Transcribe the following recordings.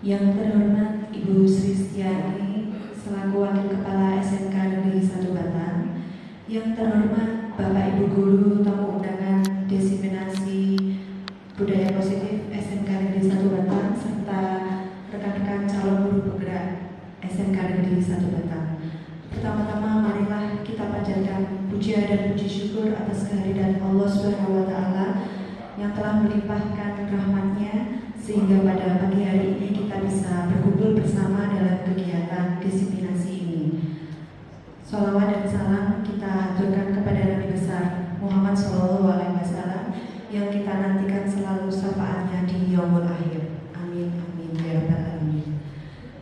Yang terhormat Ibu Sri Stiani selaku Wakil Kepala SMK Negeri 1 Batang, yang terhormat Bapak Ibu Guru tamu undangan Diseminasi Budaya Positif SMK Negeri 1 Batang serta rekan-rekan calon guru penggerak SMK Negeri 1 Batang. Pertama-tama marilah kita panjatkan puja dan puji syukur atas kehadiran Allah Subhanahu wa Ta'ala yang telah melimpahkan rahmat-Nya sehingga pada pagi hari ini kita bisa berkumpul bersama dalam kegiatan diseminasi ini. Sholawat dan salam kita haturkan kepada Nabi besar Muhammad SAW yang kita nantikan selalu syafaatnya di yaumul akhir. Amin amin ya rabbal alamin.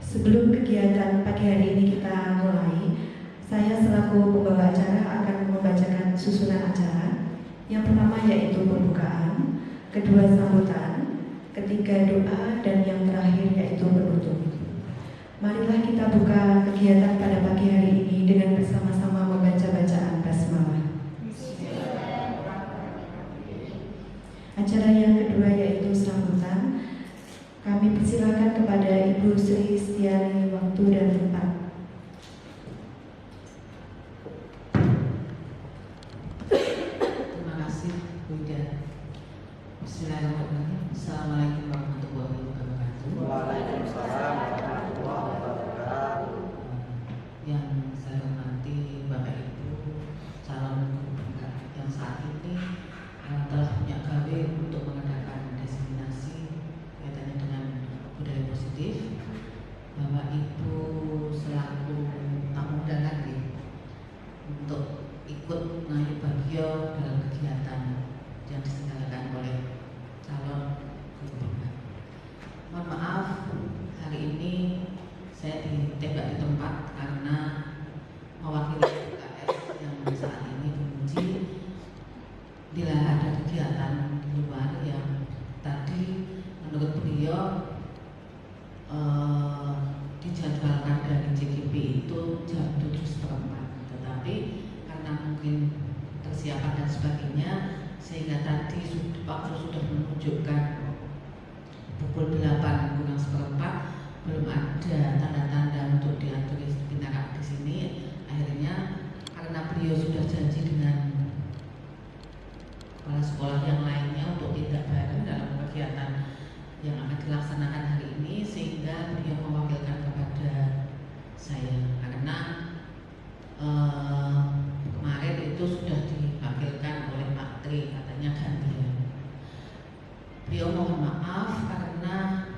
Sebelum kegiatan pagi hari ini kita mulai, saya selaku pembawa acara akan membacakan susunan acara. Yang pertama yaitu pembukaan, kedua sambutan, ketiga doa, dan yang terakhir yaitu penutup. Marilah kita buka kegiatan pada pagi hari ini dengan bersama-sama membaca bacaan basmalah. Acara yang kedua yaitu sambutan. Kami persilakan kepada Ibu Sri Stiani waktu dan tempat. Bismillahirrahmanirrahim. Assalamualaikum warahmatullahi wabarakatuh. Waalaikumsalam warahmatullahi wabarakatuh. Yang saya hormati Bapak Ibu calon guru penggerak yang saat ini telah punya gawe untuk mengadakan diseminasi kaitannya dengan budaya positif. Bapak Ibu selaku tamu undangan untuk ikut mengambil bagian dalam kegiatan yang diselenggarakan oleh calon guru penggerak. Mohon maaf, hari ini saya ditembak di tempat karena mewakili UKS yang saat ini menguji bila ada kegiatan di luar yang tadi menurut beliau dijadwalkan dari JGP itu jam 7:15, tetapi karena mungkin persiapan dan sebagainya sehingga tadi waktu sudah menunjukkan pukul 8:kurang-seperempat belum ada tanda-tanda untuk diatur pindah di sini. Akhirnya karena beliau sudah janji dengan kepala sekolah yang lainnya untuk tidak bareng dalam kegiatan yang akan dilaksanakan hari ini, sehingga beliau mewakilkan kepada saya karena kemarin itu sudah diwakilkan oleh Pak Tri, katanya gantian. Beliau mohon maaf karena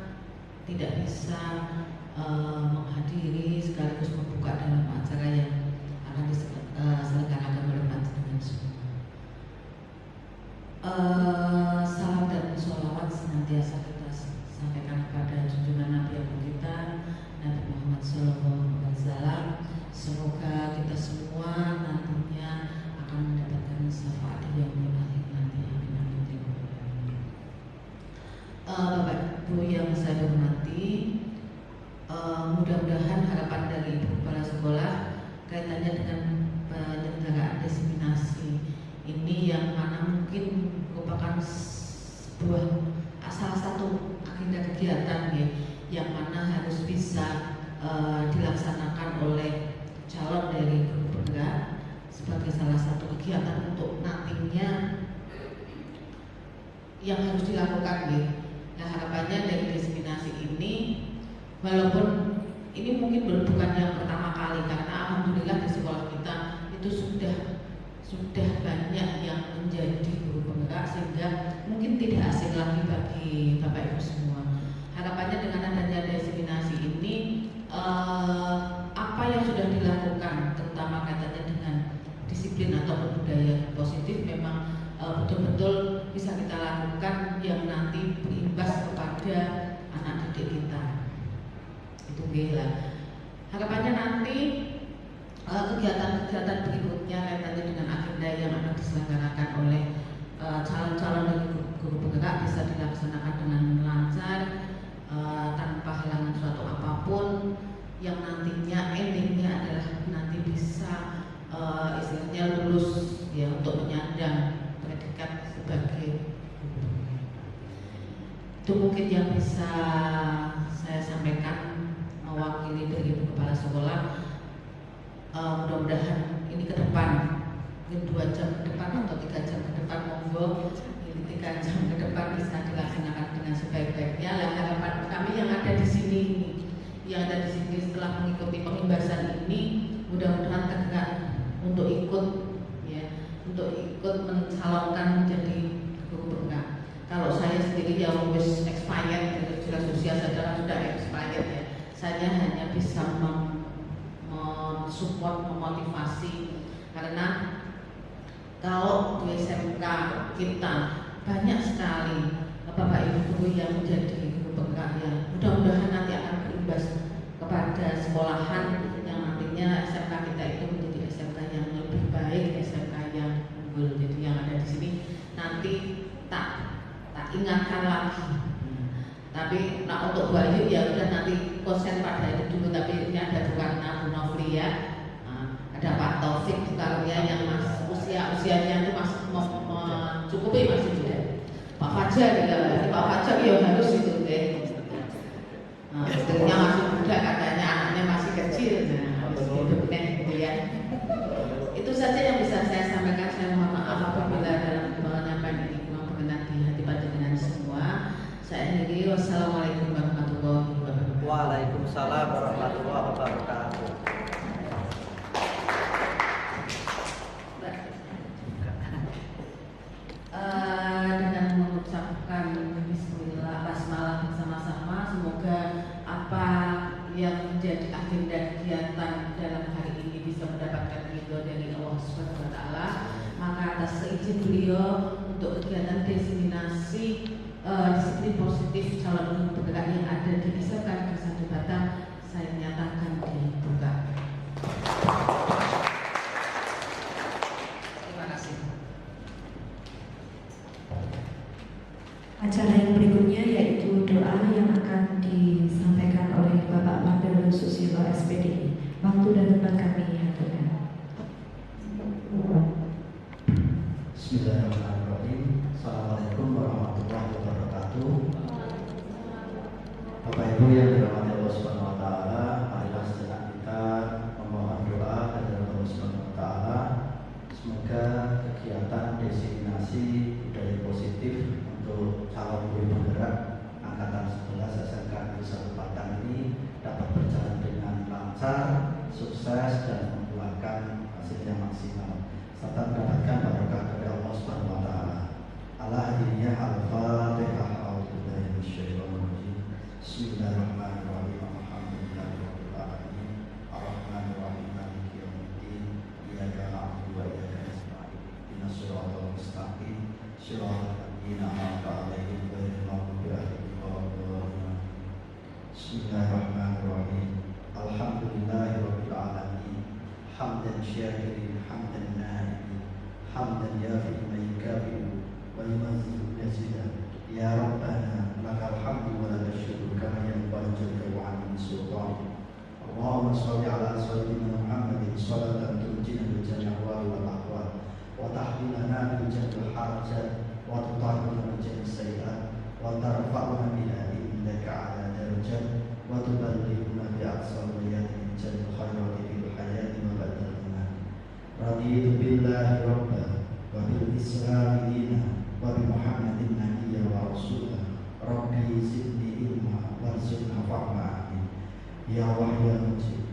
tidak bisa menghadiri sekaligus membuka dalam acara yang akan diselenggarakan oleh panjenengan semua. Salam dan sholawat senantiasa kita sampaikan kepada junjungan Nabi Agung kita Nabi Muhammad SAW. Semoga kita semua nantinya akan mendapatkan syafaat yang akhir nanti. Amin amin. Bapak Ibu yang saya hormati, mudah-mudahan harapan dari Ibu Kepala Sekolah kaitannya dengan penyelenggaraan diseminasi ini yang mana mungkin merupakan sebuah salah satu agenda kegiatan yang mana harus bisa dilaksanakan oleh calon dari guru penggerak sebagai salah satu kegiatan untuk nantinya yang harus dilakukan Nah, harapannya dari diseminasi ini, walaupun ini mungkin bukan yang pertama kali, karena alhamdulillah di sekolah kita itu sudah banyak yang menjadi guru penggerak sehingga mungkin tidak asing lagi bagi Bapak Ibu semua. Harapannya dengan adanya diseminasi ini, apa yang sudah dilakukan, terutama katanya dengan disiplin atau budaya positif, memang betul-betul bisa kita lakukan yang nanti berimbas kepada anak didik kita. Itu lah. Harapannya nanti kegiatan-kegiatan berikutnya kaitannya dengan agenda yang akan diselenggarakan oleh calon-calon dari guru penggerak bisa dilaksanakan dengan lancar tanpa halangan suatu apapun, yang nantinya endingnya adalah nanti bisa istilahnya lulus untuk menyandang predikat sebagai itu mungkin yang bisa saya sampaikan mewakili dari Ibu Kepala Sekolah, mudah-mudahan ini ke depan, mungkin 2 jam ke depan atau 3 jam ke depan, monggo ini 3 jam ke depan bisa dilaksanakan dengan sebaik-baiknya. Harapan kami yang ada di sini, setelah mengikuti pengimbasan ini, mudah-mudahan tegak untuk ikut mencalonkan menjadi guru bengkak. Kalau saya sendiri yang wis expired, jelas usia saya sudah expired ya, saya hanya bisa mensupport, memotivasi, karena kalau di SMK kita banyak sekali Bapak Ibu guru yang menjadi guru bengkak ya, mudah-mudahan nanti akan berimbas kepada sekolahan yang nantinya SMK kita itu menjadi SMK yang lebih baik, SMK yang unggul. Jadi yang ada di sini nanti tak ingatkan lagi. Tapi untuk Bu Ayu ya udah nanti konsen pada itu dulu. Tapi ini ada Bu Karna, Bu Novli ya, ada Pak Taufik juga ya, yang usianya itu masih mencukupi, masih muda. Pak Fajar juga, Pak Fajar ya harus itu deh. Istrinya masih muda, katanya anaknya masih kecil, harus hidupnya gitu ya. Itu saja yang bisa saya sampaikan. Saya mohon maaf apabila dalam penyampaian ini kurang berkenan di hati panjenengan semua. Saya akhiri, wassalamualaikum warahmatullahi wabarakatuh. Waalaikumsalam warahmatullahi wabarakatuh. Dengan mengucapkan bismillah basmalah bersama-sama, semoga apa yang menjadi agenda kegiatan dalam hari ini bisa mendapatkan ridho dari Allah Subhanahu wa taala. Maka atas seizin beliau untuk kegiatan diseminasi disiplin positif calon guru bergerak yang ada di SMK Negeri 1 Batam, saya nyatakan dibuka. Terima kasih. Acara yang berikutnya yaitu doa yang akan disampaikan oleh Bapak Mandala Susilo SPD. Waktu dan tempat kami aturkan. Bismillahirrahmanirrahim. Assalamualaikum warahmatullahi wabarakatuh. Bapak Ibu yang dirahmati Allah Subhanahu wa taala, marilah sejenak kita memohon doa kepada Allah Subhanahu wa taala. Semoga kegiatan diseminasi budaya positif untuk calon guru bergerak angkatan 11 SMK Negeri 1 Batam ini dapat berjalan dengan lancar, sukses dan membuahkan hasil yang maksimal serta mendapatkan barokah dari Allah Subhanahu wa taala. Ala hadiniyah al-Fatihah. A'udzubillahi minasyaitonir rajim. Bismillahirrahmanirrahim. Alhamdulillahirabbil alamin. Arrahmanirrahim. Maliki yaumiddin. Iyyaka na'budu wa iyyaka nasta'in. Ihdinas siratal mustaqim. Shiratal ladzina an'amta 'alaihim ghairil maghdubi 'alaihim waladdallin. Bismillahirrahmanirrahim. Alhamdulillahirabbil alamin. Hamdan syakirin, hamdan na'imin, hamdan yafi'u ma yukafi'u wa yumazzidu mazidan. Ya Rabbana lakal hamdu wa lakal syukru kama yanbaghi jalika wa 'azimi sultanik. Allahumma shalli ala sayyidina Muhammadin shalatan tunjina bil jannati wal ahwal wa tahdilana bil jannati harajat wa tutahhiruna bil jannati sayyi'at wa tarfa'una biha indaka 'ala darajat wa tuballighuna bi aqsal bayatin jannati khairati fil hayati wa ba'dal iman. Raditu billahi rabban wa bil islami dinan wa bi Muhammadin nabiyya wa rasulah. Rabbi zidni ilma warzuqna fahma. Amin. Ya Wahyu ya Mujib,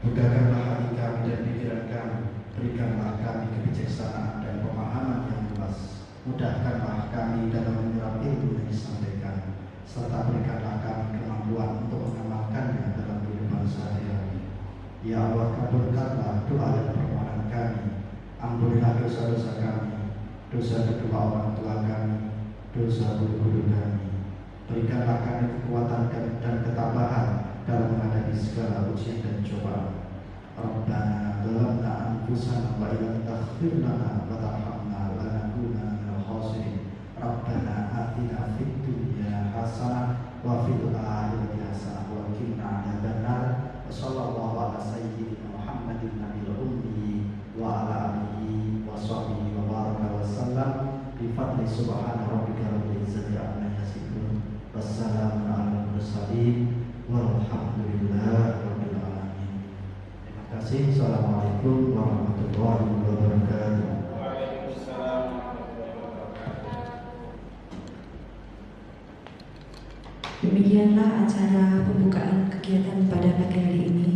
bukakanlah hati kami dan pikiran kami, berikanlah kami kebijaksanaan dan pemahaman yang luas, mudahkanlah kami dalam menyerap ilmu yang disampaikan, serta berikanlah kami kemampuan untuk mengamalkannya dalam kehidupan sehari-hari. Ya Allah, kabulkanlah doa dan permohonan kami, ampunilah dosa-dosa kami, dosa kedua orang tua kami, dosa guru-guru kami. Berikanlah kami kekuatan dan ketabahan dalam menghadapi segala ujian dan cobaan. Rabbana zalamna anfusana wa illam taghfir lana wa tarhamna lanakunanna minal khasirin. Rabbana atina fid dunya hasanah wa fil akhirati hasanah wa qina adzabannar. Wa sallallahu ala sayyidina Muhammadin nabiyil ummi wa ala alihi wa sahbihi wa baraka wa sallam bi fadli subhana rabbika rabbil izzati amma yasifun. Wassalamu ala mursalin walhamdulillahi rabbil alamin. Terima kasih. Assalamualaikum warahmatullahi wabarakatuh. Demikianlah acara pembukaan kegiatan pada pagi hari ini.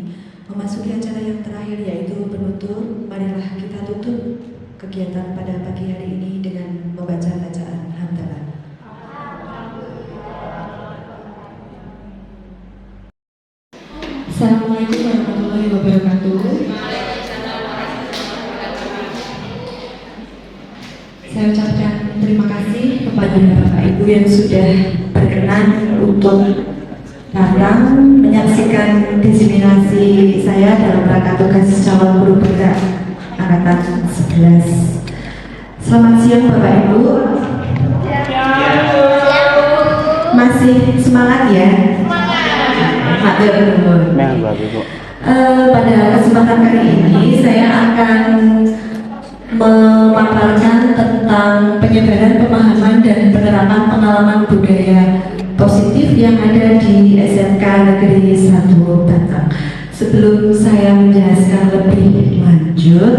Memasuki acara yang terakhir yaitu penutup. Marilah kita tutup kegiatan pada pagi hari ini dengan membaca bacaan hamdalah. Assalamualaikum warahmatullahi wabarakatuh. Saya ucapkan terima kasih kepada Bapak Ibu yang sudah berkenan untuk datang menyaksikan diseminasi saya dalam rangka tugas calon guru bergerak angkatan 11. Selamat siang Bapak Ibu. Masih semangat ya? Pada kesempatan kali ini saya akan memaparkan tentang penyebaran pemahaman dan penerapan pengalaman budaya positif yang ada di SMK Negeri 1 Batang. Sebelum saya menjelaskan lebih lanjut,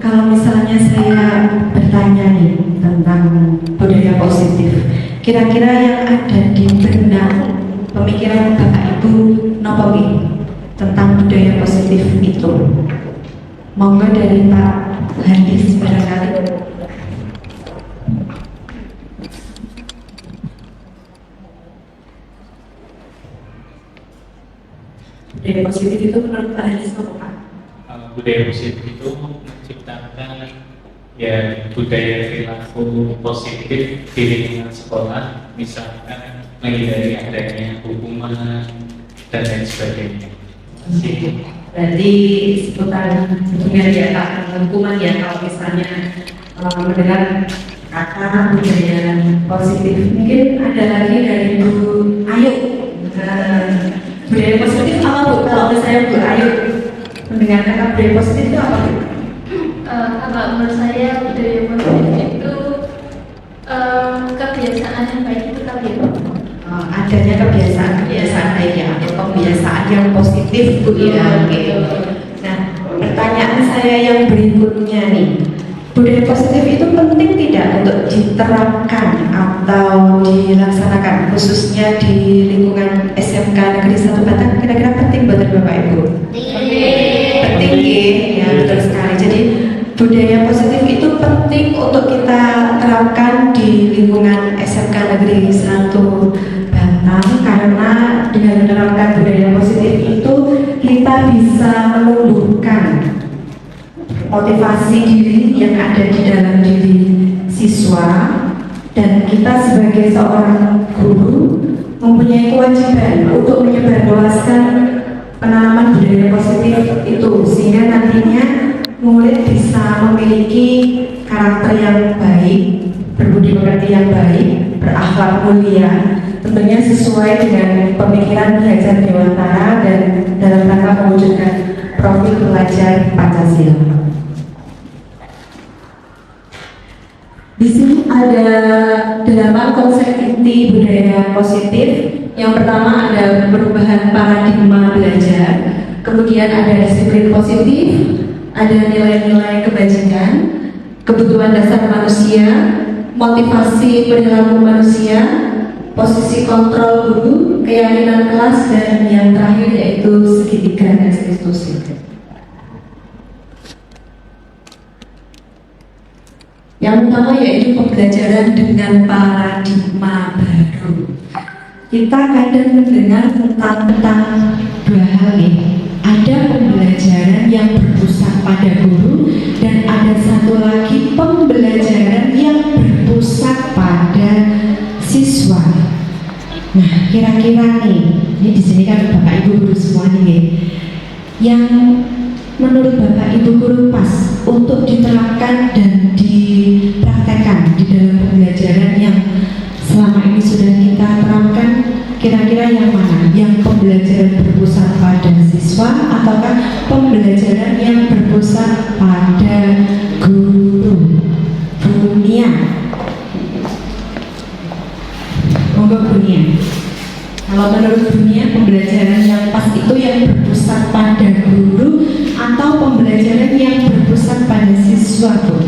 kalau misalnya saya bertanya nih tentang budaya positif, kira-kira yang ada di benak pemikiran Bapak Ibu nopo tentang budaya positif itu? Monggo dari Pak Hadis barangkali. Budaya positif itu menurut Pak Hadis apa Pak? Budaya positif itu menciptakan ya budaya perilaku positif di lingkungan sekolah, misalkan menghindari adanya hukuman dan lain sebagainya. Berarti seputar dengan ya hukuman ya kalau misalnya mendengar kata budaya positif. Mungkin ada lagi dari Bu Ayu. Budaya positif apa Bu? Kalau misalnya Bu Ayu mendengar kata budaya positif itu apa Bu? Kalau menurut saya budaya positif itu kebiasaan yang baik itu tadi. Adanya kebiasaan baik ya, atau pembiasaan yang positif Bu ya. Oke. Nah, pertanyaan saya yang berikutnya nih, budaya positif itu penting tidak untuk diterapkan atau dilaksanakan khususnya di lingkungan SMK Negeri 1 Batang? Kira-kira penting buat Bapak Ibu? Penting ya, betul sekali. Jadi budaya positif itu penting untuk kita terapkan di lingkungan SMK Negeri 1 Batang, karena dengan menerapkan budaya positif itu kita bisa menumbuhkan motivasi diri yang ada di dalam diri siswa, dan kita sebagai seorang guru mempunyai kewajiban untuk menyebarluaskan penanaman budaya positif itu, sehingga nantinya murid bisa memiliki karakter yang baik, berbudi pekerti yang baik, berakhlak mulia, tentunya sesuai dengan pemikiran belajar dewantara dan dalam rangka mewujudkan profil pelajar Pancasila. Di sini ada 8 konsep inti budaya positif. Yang pertama ada perubahan paradigma belajar, kemudian ada disiplin positif, ada nilai-nilai kebajikan, kebutuhan dasar manusia, motivasi perilaku manusia, posisi kontrol guru, keyakinan kelas, dan yang terakhir yaitu segitiga dan restitusi. Yang pertama yaitu pembelajaran dengan paradigma baru. Kita kadang mendengar tentang dua hal nih. Ada pembelajaran yang berpusat pada guru, dan ada satu lagi pembelajaran yang berpusat pada siswa. Nah, kira-kira nih, ini di sini kan Bapak Ibu guru semua nih, yang menurut Bapak Ibu guru pas untuk diterapkan dan dipraktekkan di dalam pembelajaran yang selama ini sudah kita terapkan, kira-kira yang mana? Yang pembelajaran berpusat pada siswa ataukah pembelajaran yang berpusat pada guru? Dunia. Monggo Bu Nia. Kalau menurut pembelajaran yang pas itu yang berpusat pada guru atau pembelajaran yang berpusat pada siswa, Bu?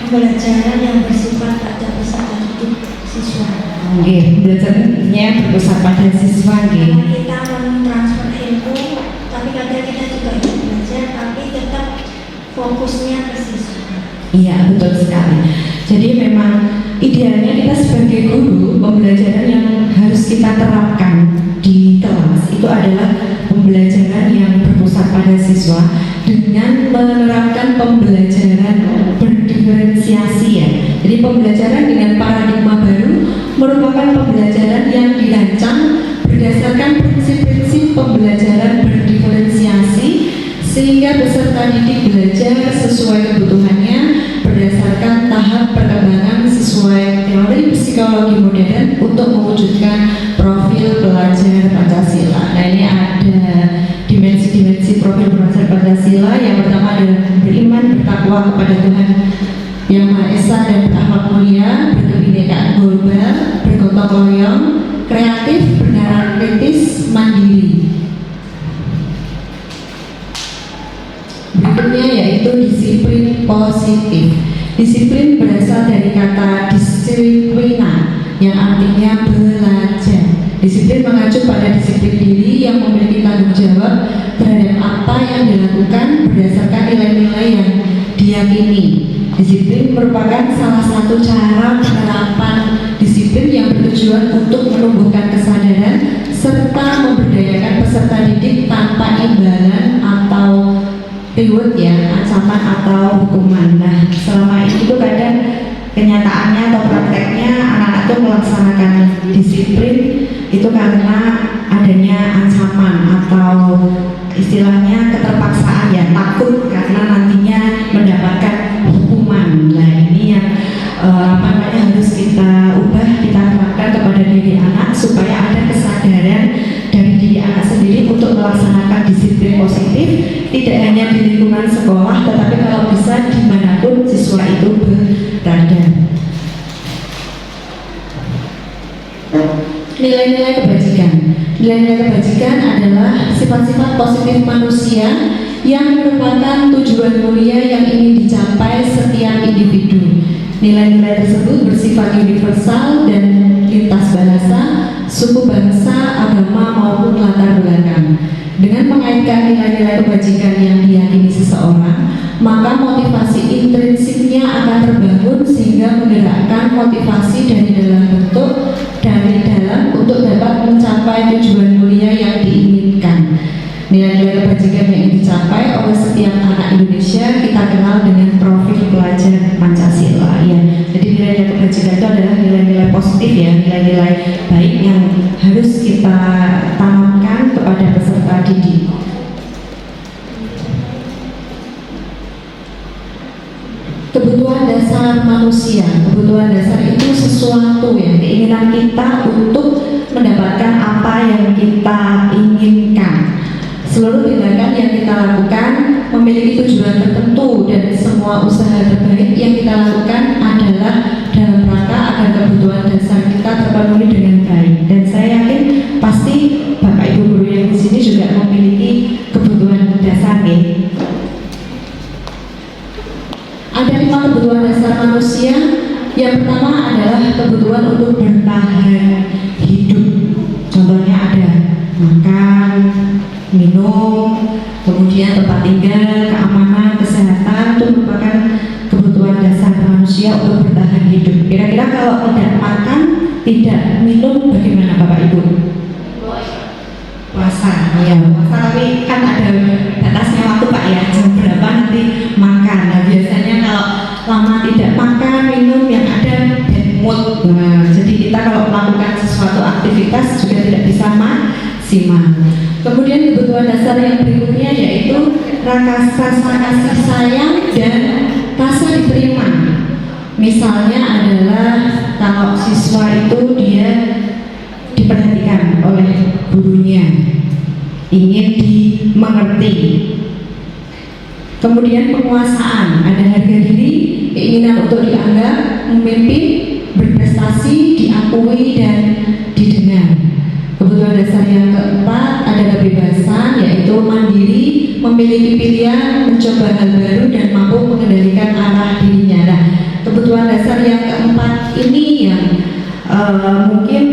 Pembelajaran yang bersifat pada peserta didik siswa. Oke, pembelajarannya yang berpusat pada siswa, Karena kita mentransfer ilmu, tapi kadang kita juga ingin belajar, tapi tetap fokusnya ke siswa. Iya, betul sekali. Jadi memang idealnya kita sebagai guru, pembelajaran yang harus kita terapkan di kelas itu adalah pembelajaran yang berpusat pada siswa dengan menerapkan pembelajaran berdiferensiasi ya. Jadi pembelajaran dengan paradigma baru merupakan pembelajaran yang dirancang berdasarkan prinsip-prinsip pembelajaran berdiferensiasi sehingga peserta didik belajar sesuai kebutuhannya berdasarkan tahap perkembangan sesuai teori psikologi modern untuk mewujudkan profil pelajar Pancasila. Nah, ini ada dimensi-dimensi profil pelajar Pancasila. Yang pertama adalah beriman, bertakwa kepada Tuhan Yang Maha Esa dan berakhlak mulia, berkebinekaan global, bergotong royong, kreatif, bernalar kritis, mandiri. Berikutnya yaitu disiplin positif. Disiplin berasal dari kata disiplina yang artinya belajar. Disiplin mengacu pada disiplin diri yang memiliki tanggung jawab terhadap apa yang dilakukan berdasarkan nilai-nilai yang diyakini. Disiplin merupakan salah satu cara penerapan disiplin yang bertujuan untuk menumbuhkan kesadaran serta memberdayakan peserta didik tanpa imbalan atau reward ya, ancaman atau hukuman. Nah, selama itu kadang kenyataannya atau prakteknya anak-anak itu melaksanakan disiplin itu karena adanya ancaman atau istilahnya keterpaksaan ya, takut karena nantinya mendapatkan hukuman. Nah, ini yang harus kita ubah, kita terapkan kepada diri anak supaya ada kesadaran dari diri anak sendiri untuk melaksanakan disiplin positif, tidak hanya di lingkungan sekolah, tetapi kalau bisa dimanapun siswa itu berada. Nilai-nilai kebajikan. Nilai-nilai kebajikan adalah sifat-sifat positif manusia yang merupakan tujuan mulia yang ingin dicapai setiap individu. Nilai-nilai tersebut bersifat universal dan lintas bahasa, suku bangsa, agama maupun latar belakang. Dengan mengaitkan nilai-nilai kebajikan yang diyakini seseorang, maka motivasi intrinsiknya akan terbangun sehingga menggerakkan motivasi dari dalam untuk dapat mencapai tujuan mulia yang diinginkan. Nilai-nilai kebajikan yang dicapai oleh setiap anak Indonesia kita kenal dengan profil pelajar Pancasila ya. Jadi nilai-nilai kebajikan itu adalah nilai-nilai positif ya, nilai-nilai baik yang harus kita tanamkan kepada peserta didik. Kebutuhan dasar manusia, kebutuhan dasar itu sesuatu ya, keinginan kita untuk mendapatkan apa yang kita inginkan. Seluruh tindakan yang kita lakukan memiliki tujuan tertentu dan semua usaha terbaik yang kita lakukan adalah dalam rangka agar kebutuhan dasar kita terpenuhi dengan baik. Dan saya yakin pasti Bapak Ibu guru yang di sini juga memiliki kebutuhan dasar nih. Ada 5 kebutuhan dasar manusia. Yang pertama adalah kebutuhan untuk bertahan hidup. Contohnya ada makan, minum, kemudian tempat tinggal, keamanan, kesehatan, itu merupakan kebutuhan dasar manusia untuk bertahan hidup. Kira-kira kalau tidak makan, tidak minum, bagaimana Bapak Ibu? Puasa, ya puasa, tapi kan ada batasnya waktu Pak ya, jam berapa nanti makan. Nah, biasanya kalau lama tidak makan, minum, yang ada bad mood. Nah, jadi kita kalau melakukan sesuatu aktivitas juga tidak bisa maksimal. Kemudian kebutuhan dasar yang berikutnya yaitu rasa kasih sayang dan rasa diterima. Misalnya adalah kalau siswa itu dia diperhatikan oleh gurunya, ingin dimengerti. Kemudian penguasaan, ada harga diri, keinginan untuk dianggap, memimpin, berprestasi, diakui dan didengar. Kebutuhan dasar yang keempat ada kebebasan, yaitu mandiri, memiliki pilihan, mencoba hal baru dan mampu mengendalikan arah dirinya. Nah, kebutuhan dasar yang keempat ini yang mungkin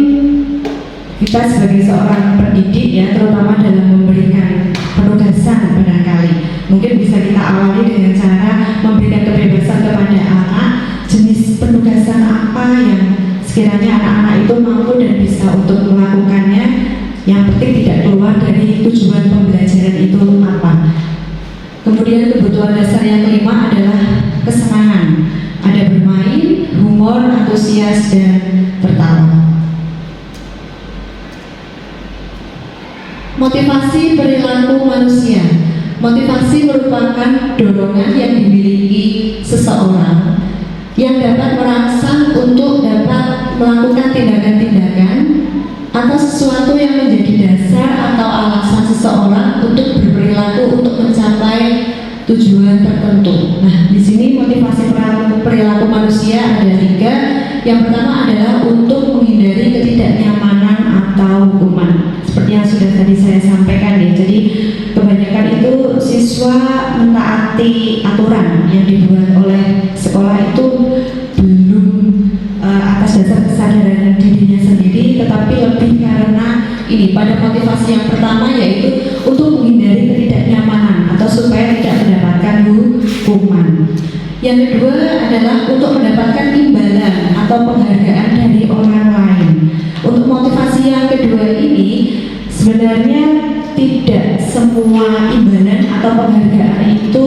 kita sebagai seorang pendidik ya, terutama dalam memberikan penugasan barangkali mungkin bisa kita awali dengan cara memberikan kebebasan kepada anak, jenis penugasan apa yang sekiranya anak-anak itu mampu dan bisa untuk melakukannya, yang penting tidak keluar dari tujuan pembelajaran itu apa. Kemudian kebutuhan dasar yang kelima adalah kesenangan, ada bermain, humor, antusias, dan tertawa. Motivasi perilaku manusia. Motivasi merupakan dorongan yang dimiliki seseorang yang dapat merangsang untuk dapat melakukan tindakan-tindakan atau sesuatu yang menjadi dasar atau alasan seseorang untuk berperilaku untuk mencapai tujuan tertentu. Nah, di sini motivasi perilaku manusia ada 3. Yang pertama adalah untuk menghindari ketidaknyamanan atau hukuman. Seperti yang sudah tadi saya sampaikan ya. Jadi kebanyakan itu siswa mentaati aturan yang dibuat oleh sekolah itu belum atas dasar kesadaran dirinya sendiri, tetapi lebih karena ini pada motivasi yang pertama yaitu untuk menghindari ketidaknyamanan atau supaya tidak mendapatkan hukuman. Yang kedua adalah untuk mendapatkan imbalan atau penghargaan dari orang lain. Untuk motivasi yang kedua ini sebenarnya tidak semua imbalan atau penghargaan itu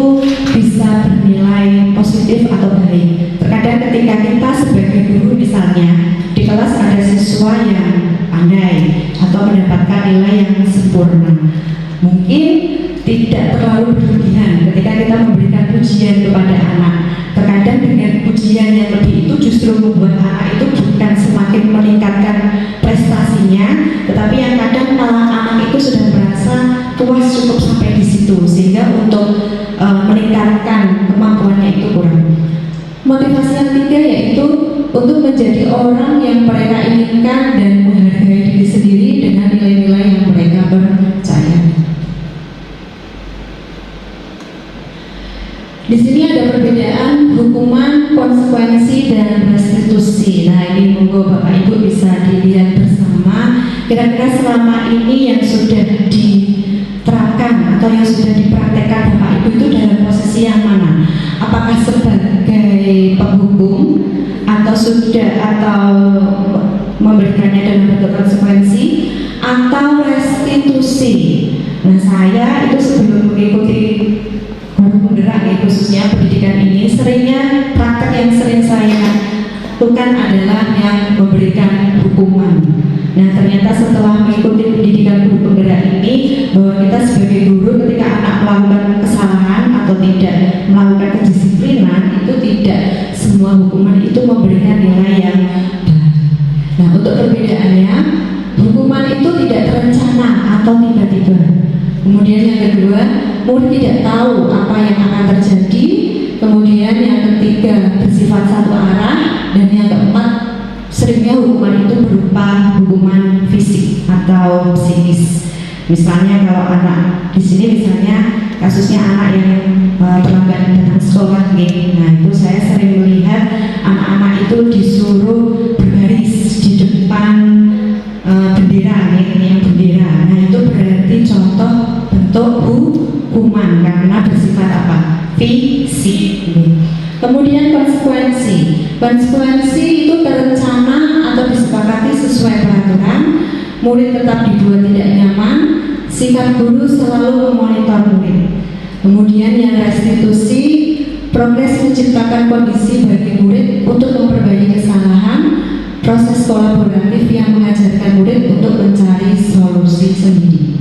bisa bernilai positif atau baik. Terkadang ketika kita sebagai guru misalnya di kelas ada siswa yang pandai atau mendapatkan nilai yang sempurna, mungkin tidak terlalu berlebihan ketika kita memberikan pujian kepada anak. Terkadang dengan pujian yang lebih itu justru membuat anak itu bukan semakin meningkatkan prestasinya, tetapi yang kadang malah anak itu sudah merasa puas cukup sampai di situ, sehingga untuk meningkatkan kemampuannya itu kurang. Motivasi yang 3 yaitu untuk menjadi orang yang mereka inginkan dan menghargai diri sendiri dengan nilai-nilai yang mereka percaya. Di sini ada perbedaan hukuman, konsekuensi, dan restitusi. Nah, ini monggo Bapak Ibu bisa dilihat bersama. Kira-kira selama ini yang sudah diterapkan atau yang sudah dipraktekkan Bapak Ibu itu dalam posisi yang mana? Apakah sebagai penghukum atau memberikannya dalam bentuk konsekuensi atau restitusi? Nah, saya itu sebelum mengikuti penggerak ya, khususnya pendidikan ini, seringnya praktek yang sering saya lakukan adalah yang memberikan hukuman. Nah, ternyata setelah mengikuti pendidikan guru penggerak ini, bahwa kita sebagai guru ketika anak melakukan kesalahan atau tidak melakukan kedisiplinan, itu tidak semua hukuman itu memberikan nilai yang baik. Nah, untuk perbedaannya, hukuman itu tidak terencana atau tiba-tiba. Kemudian yang kedua, murid tidak tahu apa yang akan terjadi. Kemudian yang ketiga, bersifat satu arah. Dan yang keempat, seringnya hukuman itu berupa hukuman fisik atau psikis. Misalnya kalau anak di sini misalnya kasusnya anak yang terlambat datang sekolah, nah itu saya sering melihat anak-anak itu disuruh berbaris di depan bendera, yang bendera. Nah itu berarti contoh bentuk hukuman karena bersifat apa? Fisik. Kemudian konsekuensi. Konsekuensi itu terencana atau disepakati sesuai peraturan. Murid tetap dibuat tidak nyaman. Sikap guru selalu memonitor murid. Kemudian yang restitusi, progres menciptakan kondisi bagi murid untuk memperbaiki kesalahan. Proses kolaboratif yang mengajarkan murid untuk mencari solusi sendiri.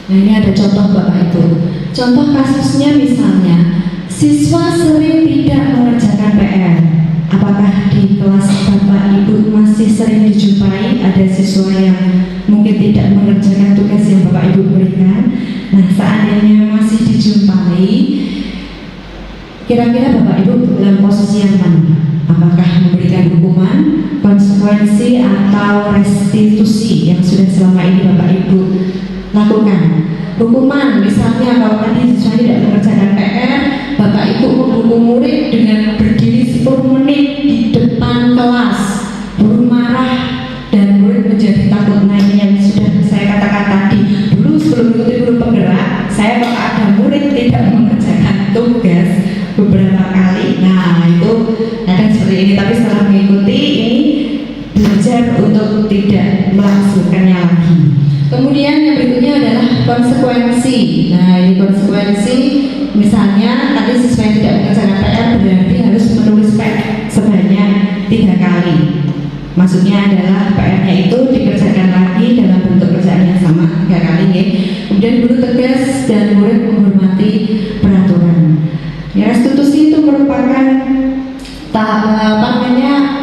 Nah, ini ada contoh Bapak Ibu. Contoh kasusnya misalnya, siswa sering tidak mengerjakan PR. Apakah di kelas Bapak Ibu masih sering dijumpai ada siswa yang mungkin tidak mengerjakan tugas yang Bapak Ibu berikan? Nah, seandainya masih dijumpai, kira-kira Bapak Ibu dalam posisi yang mana? Apakah memberikan hukuman, konsekuensi, atau restitusi yang sudah selama ini Bapak Ibu lakukan? Hukuman, misalnya kalau tadi siswa tidak mengerjakan PR, Bapak Ibu menghukum murid dengan berdiri 10 menit di depan kelas, guru marah dan murid menjadi takut. Nah, ini yang sudah saya katakan tadi. Dulu sebelum mengikuti guru penggerak, saya kalau ada murid tidak mengerjakan tugas beberapa kali, nah itu kadang seperti ini. Tapi setelah mengikuti ini, belajar untuk tidak melakukannya lagi. Kemudian yang berikutnya adalah konsekuensi. Nah, ini konsekuensi, misalnya tadi siswa yang tidak mengerjakan PR berarti harus menulis PR sebanyak 3 kali. Maksudnya adalah PR-nya itu dikerjakan lagi dalam bentuk kerjaan yang sama 3 kali ya. Kemudian guru tegas dan murid menghormati peraturan. Ya, restitusi itu merupakan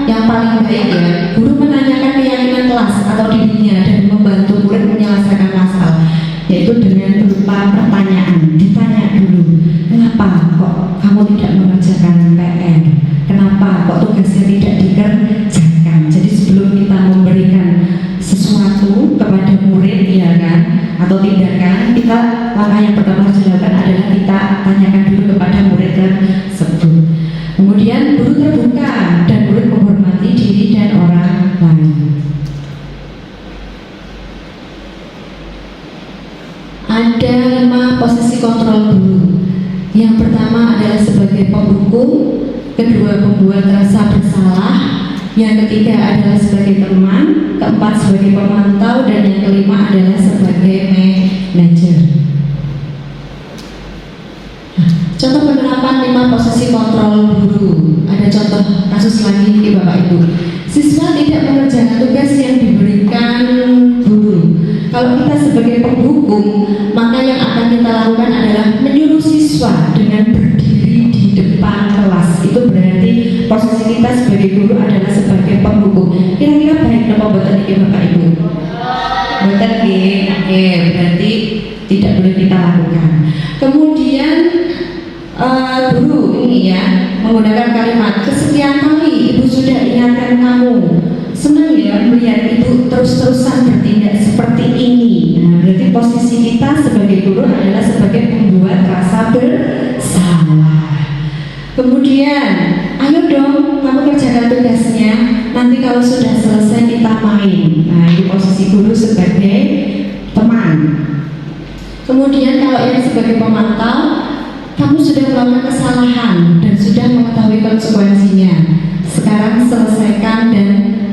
yang paling baik ya. Guru menanyakan keyakinan kelas atau dirinya dan membantu murid menyelesaikan masalah, yaitu dengan berupa pertanyaan. Ditanya dulu, kenapa kok kamu tidak mengerjakan PR? Kenapa kok tugasnya tidak dikerjakan? Jadi sebelum kita memberikan sesuatu kepada murid ya kan, atau tindakan, kita langkah yang pertama harus dilakukan adalah kita tanyakan dulu kepada murid tersebut. Kemudian guru terbuka dan murid menghormati diri dan orang lain. Ada 5 posisi kontrol guru. Yang pertama adalah sebagai pembuku, kedua pembuat rasa bersalah, yang ketiga adalah sebagai teman, keempat sebagai pemantau, dan yang kelima adalah sebagai manajer. Contoh penerapan 5 posisi kontrol guru. Ada contoh kasus lagi di Bapak Ibu. Siswa tidak mengerjakan tugas yang diberikan guru. Kalau kita sebagai penghukum, maka yang akan kita lakukan adalah menyuruh siswa dengan berdiri di depan kelas. Itu berarti posisi kita sebagai guru adalah sebagai penghukum. Kira-kira baik apa buatan ini Bapak Ibu? Buatan oke, berarti tidak boleh kita lakukan. Kemudian guru ini ya menggunakan kalimat, kesekian kali ibu sudah ingatkan kamu. Senang ya melihat ibu terus-terusan bertindak seperti ini. Nah, berarti posisi kita sebagai guru adalah sebagai pembuat rasa bersalah. Kemudian, ayo dong kamu kerjakan tugasnya. Nanti kalau sudah selesai kita main. Nah, ini posisi guru sebagai teman. Kemudian kalau yang sebagai pemantau, kamu sudah melakukan kesalahan dan sudah mengetahui konsekuensinya. Sekarang selesaikan dan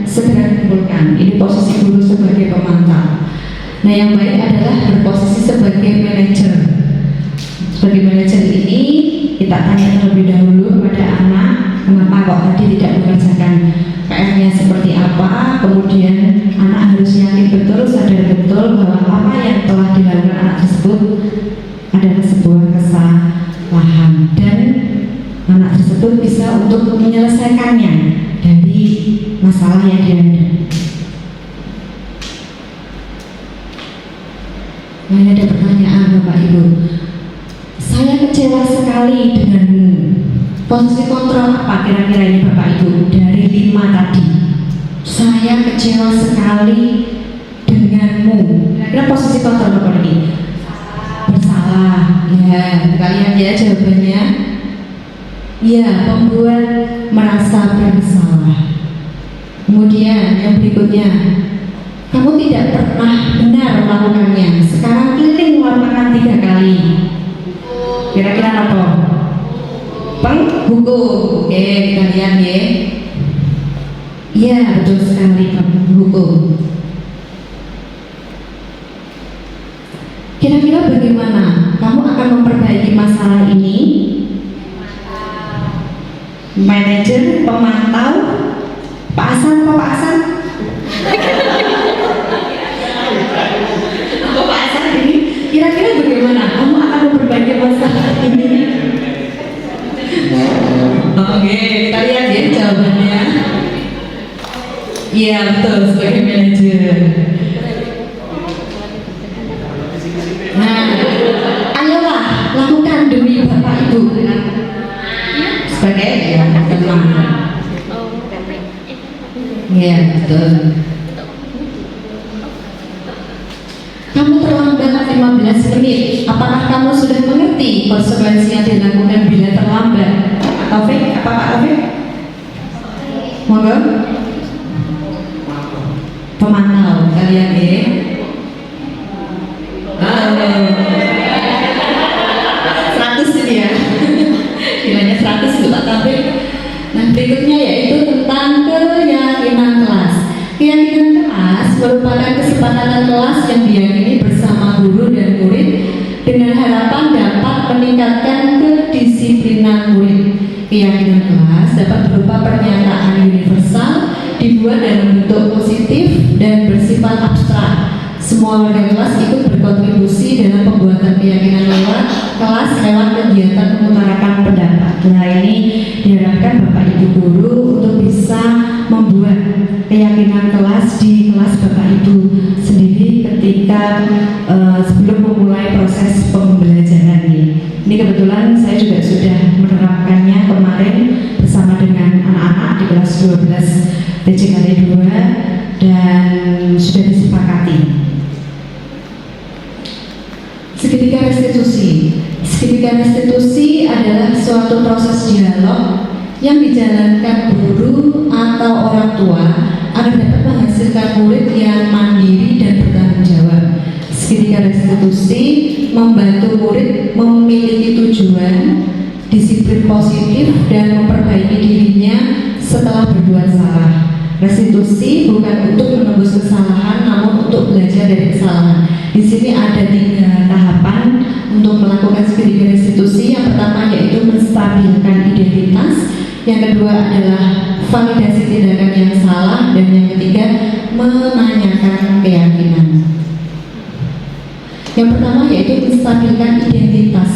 segera kumpulkan. Ini posisi guru sebagai pemantau. Nah, yang baik adalah berposisi sebagai manajer. Sebagai manajer ini kita tanya terlebih dahulu kepada anak, kenapa kok tadi tidak mengerjakan PR-nya seperti apa. Kemudian anak harus yakin betul, sadar betul bahwa apa yang telah dilakukan anak tersebut adalah sebuah kesalahan dan anak tersebut bisa untuk menyelesaikannya dari masalah yang dia ada. Nah, ada pertanyaan Bapak Ibu. Saya kecewa sekali denganmu. Posisi kontrol apa kira-kira ini Bapak Ibu dari 5 tadi? Saya kecewa sekali denganmu. Kira posisi kontrol apa ini? Bersalah. Ya, kalian ya jawabannya. Ya, membuat merasa bersalah. Kemudian yang berikutnya, kamu tidak pernah benar melakukannya. Sekarang keliling melakukan 3 kali. Kira-kira apa? Penghukum. Oke, kita lihat ya. Iya, betul sekali penghukum. Kira-kira bagaimana? Kamu akan memperbaiki masalah ini? Manajer, pemantau, Pak Hasan, apa Pak Hasan? Apa Pak Hasan ini? Kira-kira bagaimana? Kamu akan memperbaiki masalah ini? Oke, kita lihat ya jawabannya. Iya, betul, sebagai manajer. Nah, ayolah lakukan demi Bapak Ibu sebagai teman. Ya, betul. Kamu terlambat 15 menit. Apakah kamu sudah mengerti konsekuensi yang dilakukan bila terlambat? Taufik, apa Pak Taufik? Monggo. Pemantau kalian ya. Halo. 100 ini ya. Nilainya 100 itu Pak Taufik. Nah, berikutnya yaitu tentang keyakinan kelas. Keyakinan kelas merupakan kesepakatan kelas yang diyakini bersama guru dan murid dengan harapan dapat meningkatkan kedisiplinan murid. Keyakinan kelas dapat berupa pernyataan universal, dibuat dalam bentuk positif dan bersifat abstrak. Semua warga kelas ikut berkontribusi dalam pembuatan keyakinan kelas lewat kegiatan mengutarakan pendapat. Nah, ini diharapkan Bapak Ibu guru untuk bisa membuat keyakinan kelas di kelas Bapak Ibu sendiri ketika sebelum memulai proses pembelajaran ini. Ini kebetulan saya juga sudah menerapkannya kemarin bersama dengan anak-anak di kelas 12 TCKD 2 dan sudah disepakati. Segitiga restitusi. Segitiga restitusi adalah suatu proses dialog yang dijalankan guru atau orang tua agar dapat menghasilkan murid yang mandiri dan bertanggung jawab. Segitiga restitusi membantu murid memiliki tujuan, disiplin positif, dan memperbaiki dirinya setelah berbuat salah. Restitusi bukan untuk menembus kesalahan, namun untuk belajar dari kesalahan. Di sini ada 3 tahapan untuk melakukan segitiga restitusi. Yang pertama yaitu menstabilkan identitas, yang kedua adalah validasi tindakan yang salah, dan yang ketiga menanyakan keyakinan. Yang pertama yaitu menstabilkan identitas.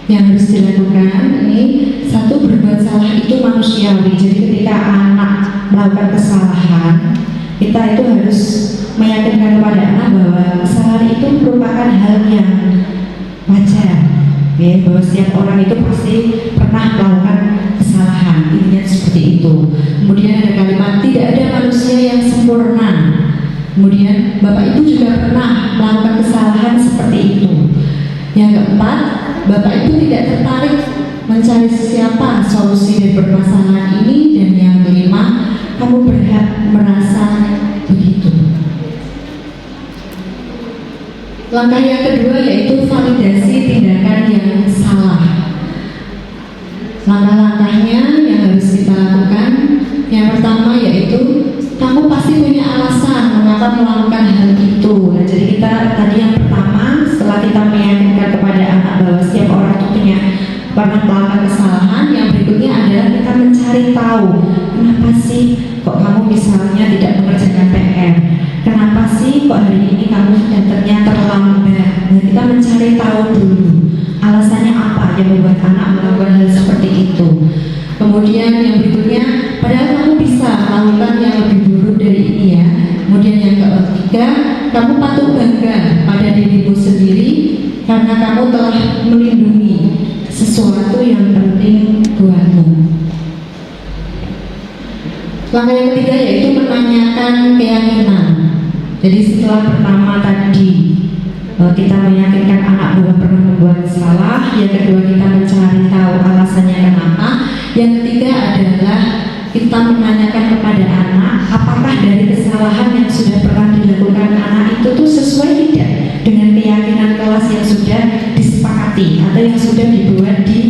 Yang harus dilakukan ini, satu, berbuat salah itu manusiawi. Jadi ketika anak melakukan kesalahan, kita itu harus meyakinkan kepada anak bahwa kesalahan itu merupakan hal yang wajar, ya, bahwa setiap orang itu pasti pernah melakukan kesalahan. Intinya seperti itu. Kemudian ada kalimat, tidak ada manusia yang sempurna. Kemudian Bapak Ibu juga pernah melakukan kesalahan seperti itu. Yang keempat, Bapak Ibu tidak tertarik mencari siapa solusi dari permasalahan ini. Dan yang kelima, kamu berhak merasa begitu. Langkah yang kedua yaitu validasi tindakan yang salah. Langkah-langkahnya yang harus kita lakukan, yang pertama yaitu kamu pasti punya alasan mengapa melakukan hal itu. Nah, jadi kita tadi yang pertama, setelah kita meyakinkan kepada anak bahwa setiap orang itu pernah melakukan kesalahan, yang berikutnya adalah kita mencari tahu kenapa sih kok kamu misalnya tidak mengerjakan PR, kenapa sih kok hari ini kamu datangnya terlambat. Nah, kita mencari tahu dulu alasannya apa yang membuat anak melakukan hal seperti itu. Kemudian yang berikutnya, padahal kamu bisa melakukan yang lebih buruk dari ini ya. Kemudian yang ketiga, kamu patut bangga pada dirimu sendiri karena kamu telah melindungi sesuatu yang penting buatmu. Langkah yang ketiga yaitu menanyakan keyakinan. Jadi setelah pertama tadi kita meyakinkan anak bahwa pernah membuat salah, yang kedua kita mencari tahu alasannya kenapa, yang ketiga adalah kita menanyakan kepada anak apakah dari kesalahan yang sudah pernah dilakukan anak itu tuh sesuai tidak dengan keyakinan kelas yang sudah disepakati atau yang sudah dibuat di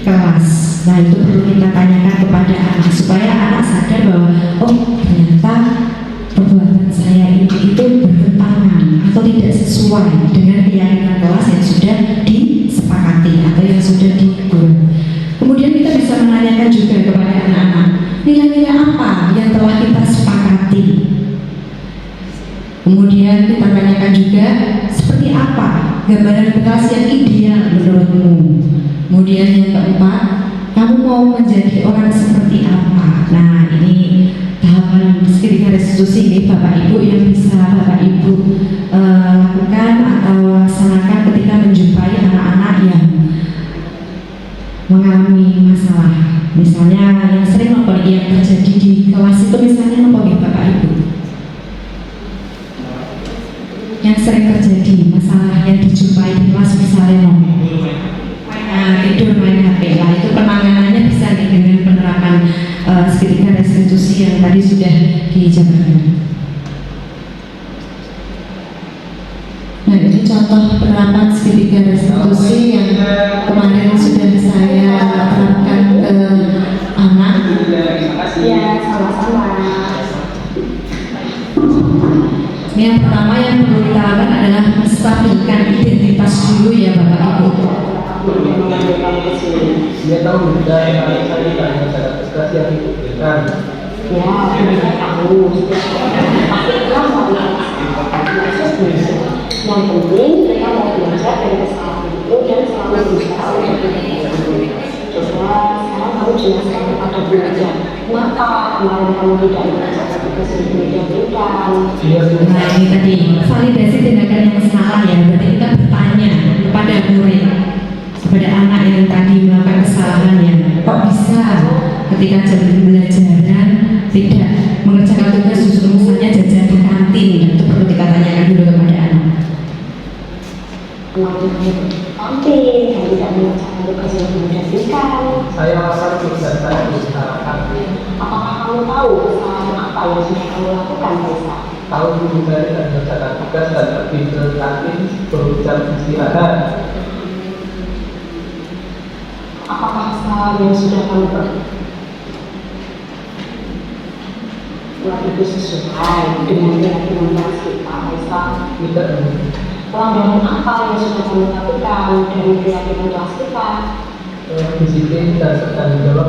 kelas. Nah, itu perlu kita tanyakan kepada anak supaya anak sadar bahwa oh ternyata perbuatan saya ini itu bertentangan atau tidak sesuai dengan keyakinan kelas yang sudah disepakati atau yang sudah dibuat. Kemudian kita bisa menanyakan juga kepada anak-anak, nilai-nilai apa yang telah kita sepakati. Kemudian kita tanyakan juga seperti apa gambaran kelas yang ideal menurutmu. Kemudian yang keempat, kamu mau menjadi orang seperti apa. Nah, ini tahapan segitiga restitusi ini Bapak Ibu yang bisa Bapak Ibu lakukan atau laksanakan ketika menjumpai anak-anak yang mengalami masalah. Misalnya yang sering apa yang terjadi di kelas itu misalnya apa nih Bapak Ibu? Yang sering terjadi masalah yang dijumpai di kelas misalnya tidur main HP lah, itu penanganannya bisa dengan penerapan segitiga restitusi yang tadi sudah dijabarkan. Nah ini contoh penerapan segitiga restitusi yang kemarin sudah saya terapkan ke anak. Ya, sama-sama. Ini yang pertama yang perlu kita lakukan adalah menstabilkan identitas dulu ya Bapak Ibu. Dia tahu juga yang tadi tanya cara prestasi yang diberikan. Ya, kita tahu. Yang penting kita mau belajar dari kesalahan itu dan selalu berusaha untuk memperbaiki. Coba sekarang kamu jelaskan kepada belajar. Kenapa kemarin kamu tidak mengerjakan tugas yang diberikan? Nah ini tadi validasi tindakan yang salah ya. Berarti kita bertanya kepada murid, kepada anak yang tadi melakukan kesalahannya, kok bisa ketika jam pembelajaran tidak mengerjakan tugas, justru misalnya jajan di kantin. Itu perlu kita tanyakan dulu kepada anak. Kantin yang tidak mengerjakan tugas yang diberikan. Saya rasa tugas saya berusaha kantin. Apakah kamu tahu kesalahan apa yang sudah kamu lakukan, Faisal? Tahu guru saya dan mengerjakan tugas dan pergi ke kantin sebelum jam istirahat. Apakah kesalahan yang sudah kamu perbuat itu sesuai dengan keyakinan kelas kita, Faisal? Tidak mungkin. Pelanggaran apa yang sudah kamu lakukan dari keyakinan kelas kita? Disiplin dan bertanggung jawab.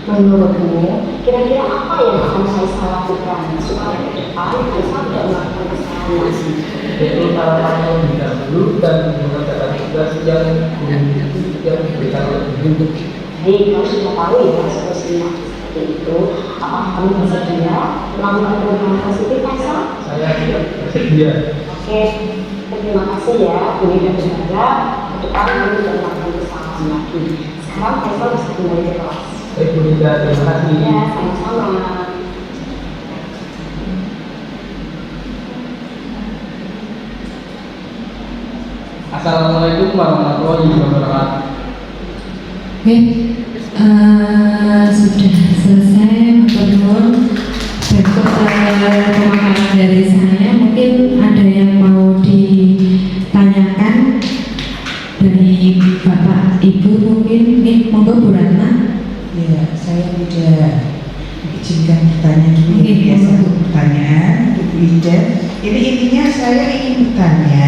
Menurutmu, kira-kira apa yang akan Faisal lakukan supaya ke depan Faisal tidak melakukan kesalahan lagi? Yaitu sarapan lebih dahulu dan mengerjakan tugas yang diberikan oleh guru. Baik, kamu sudah tahu ya solusinya seperti itu. Apakah kamu bersedia melakukan perubahan positif, Faisal? Saya tidak bersedia. Oke, terima kasih ya. Ini dan berharap ke depan kamu tidak melakukan kesalahan lagi. Sekarang Faisal bisa kembali ke kelas. Baik Bu Linda, terima kasih. Ya, sama-sama. Assalamualaikum warahmatullahi wabarakatuh. Oke, sudah selesai menurut berikut pemaparan dari saya. Mungkin ada yang mau ditanyakan dari Bapak Ibu, mungkin monggo Bu Ratna. Ya, saya tidak izinkan bertanya dulu. Oke, Biasa monggo. untuk pertanyaan untuk Bu Ida. Ini intinya saya ingin bertanya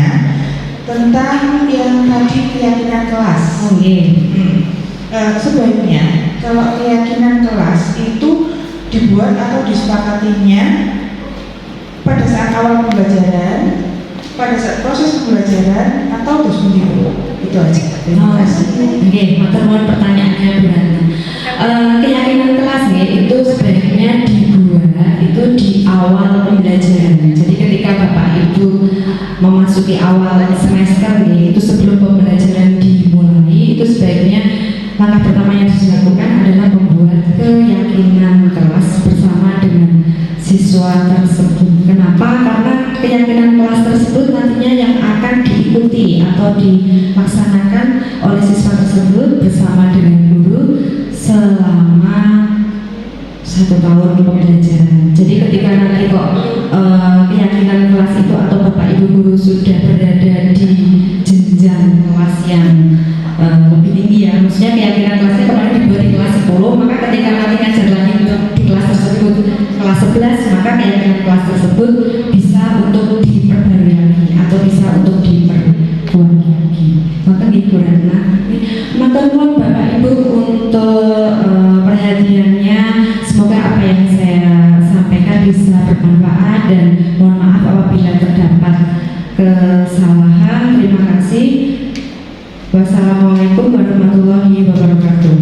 tentang yang tadi keyakinan kelas. Oh iya. Sebaiknya kalau keyakinan kelas itu dibuat atau disepakatinya pada saat awal pembelajaran, pada saat proses pembelajaran, atau terus menerus. Itu aja. Terima kasih. Oke, mohon pertanyaannya Bu Ratna. Keyakinan kelas nih itu sebaiknya dibuat itu di awal pembelajaran. Jadi ketika Bapak Ibu memasuki awal semester nih, itu sebelum pembelajaran dimulai, itu sebaiknya langkah pertama yang harus dilakukan adalah membuat keyakinan kelas bersama dengan siswa tersebut. Kenapa? Karena keyakinan kelas tersebut nantinya yang akan diikuti atau dilaksanakan oleh siswa tersebut bersama dengan guru selama 1 tahun pembelajaran. Jadi ketika nanti kok keyakinan kelas itu atau Bapak Ibu guru sudah berada di jenjang kelas yang lebih tinggi ya, maksudnya keyakinan kelasnya kemarin dibuat di kelas 10, maka ketika nanti ngajar lagi di kelas tersebut kelas 11, maka keyakinan kelas tersebut bisa untuk diperbarui lagi atau bisa untuk diperkuat lagi. Maka Ibu Ratna, matur nuwun Bapak Ibu untuk perhatiannya. Semoga apa yang saya sampaikan bisa bermanfaat dan mohon maaf apabila terdapat kesalahan. Terima kasih. Wassalamualaikum warahmatullahi wabarakatuh.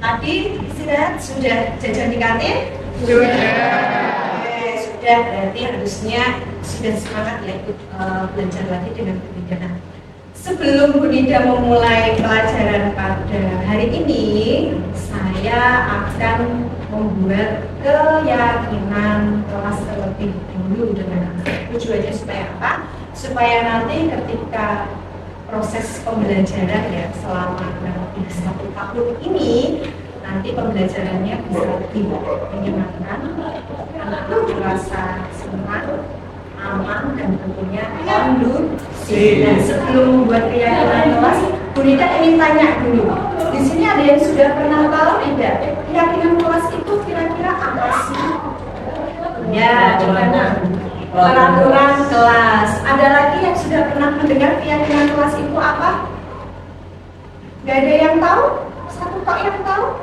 Tadi istirahat sudah jajan di kantin? Sudah. Sudah, berarti harusnya sudah semangat ya ikut belajar lagi dengan Bu Nida. Nah, sebelum Bu Nida memulai pelajaran pada hari ini, saya akan membuat keyakinan kelas terlebih dulu dengan anak. Tujuannya supaya apa? Supaya nanti ketika proses pembelajaran ya selama kurang lebih 1 tahun ini, nanti pembelajarannya bisa lebih menyenangkan, anak-anak merasa senang, aman, dan tentunya kondusif. Nah, sebelum membuat keyakinan kelas, Bu Nida ingin tanya dulu. Di sini ada yang sudah pernah tahu tidak? Keyakinan kelas itu kira-kira apa sih? Ya, gimana? Peraturan kelas. Ada lagi yang sudah pernah mendengar keyakinan kelas itu apa? Gak ada yang tahu? Satu tok yang tahu?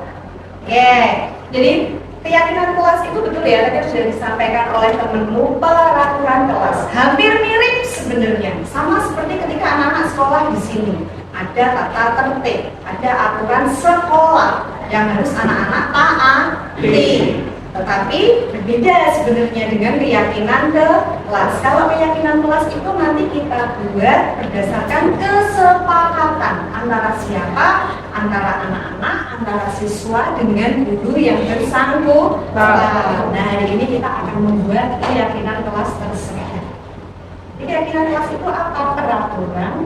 Jadi keyakinan kelas itu betul ya, tadi sudah disampaikan oleh temenmu, peraturan kelas. Hampir mirip sebenarnya, sama seperti ketika anak-anak sekolah di sini. Ada tata tertib, ada aturan sekolah yang harus anak-anak taati. Tetapi berbeda sebenarnya dengan keyakinan kelas. Kalau keyakinan kelas itu nanti kita buat berdasarkan kesepakatan antara siapa? Antara anak-anak, antara siswa dengan guru yang bersangkutan. Nah, hari ini kita akan membuat keyakinan kelas tersebut. Keyakinan kelas itu apa? Peraturan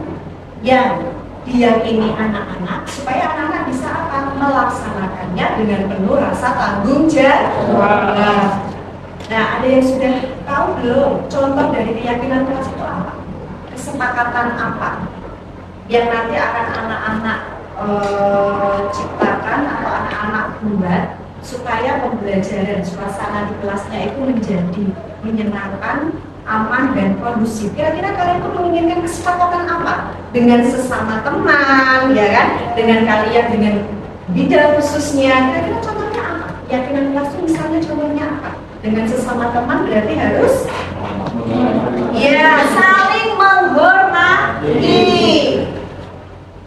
yang diyakini anak-anak supaya anak-anak bisa apa? Melaksanakannya dengan penuh rasa tanggung jawab. Nah, ada yang sudah tahu belum contoh dari keyakinan kelas itu apa? Kesepakatan apa yang nanti akan anak-anak ciptakan atau anak-anak buat supaya pembelajaran suasana di kelasnya itu menjadi menyenangkan, aman, dan kondusif. Kira-kira kalian tuh menginginkan kesepakatan apa? Dengan sesama teman, ya kan? Dengan kalian, dengan bidang khususnya. Kira-kira contohnya apa? Keyakinan kelas itu misalnya contohnya apa? Dengan sesama teman berarti harus ya saling menghormati.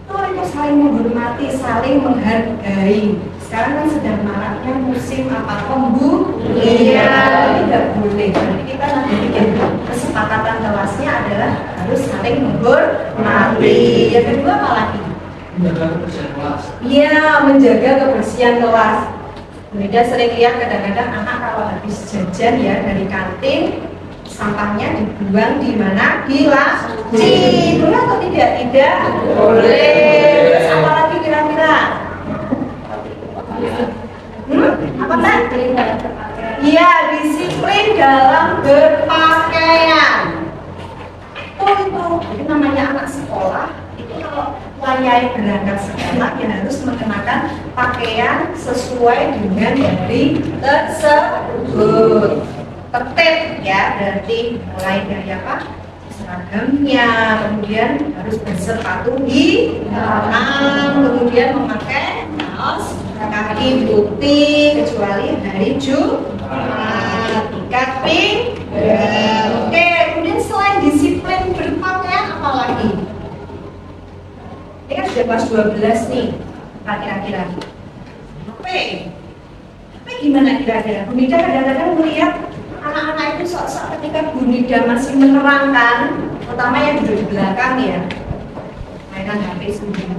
Itu saling menghormati, saling menghargai. Sekarang kan sedang maraknya musim apa? Pembulian. Tidak boleh. Jadi kita nanti bikin kesepakatan kelasnya adalah harus saling menghormati. Yang kedua apa lagi? Menjaga kebersihan kelas. Iya, menjaga kebersihan kelas. Beda sering lihat kadang-kadang anak kalau habis jajan ya dari kantin, sampahnya dibuang di mana? Di laci. Boleh atau tidak? Tidak boleh. Terus apa lagi kira-kira? Apa kan? Iya, disiplin dalam berpakaian. Itu namanya anak sekolah. Itu kalau layai berangkat sekolah ya harus mengenakan pakaian sesuai dengan dari tersebut. Tertib ya, berarti mulai dari apa? Seragamnya, kemudian harus bersepatu hitam, kemudian memakai kaos kaki putih kecuali hari Jumat, ikat pinggang. Oke, kemudian selain disiplin berpakaian apa lagi? Ini kan sudah kelas 12 nih, kira-kira. Oke, gimana kira-kira? Bu Nida kadang-kadang melihat anak-anak itu sok-sok ketika Bu Nida masih menerangkan, terutama yang duduk di belakang ya, mainan HP sendiri.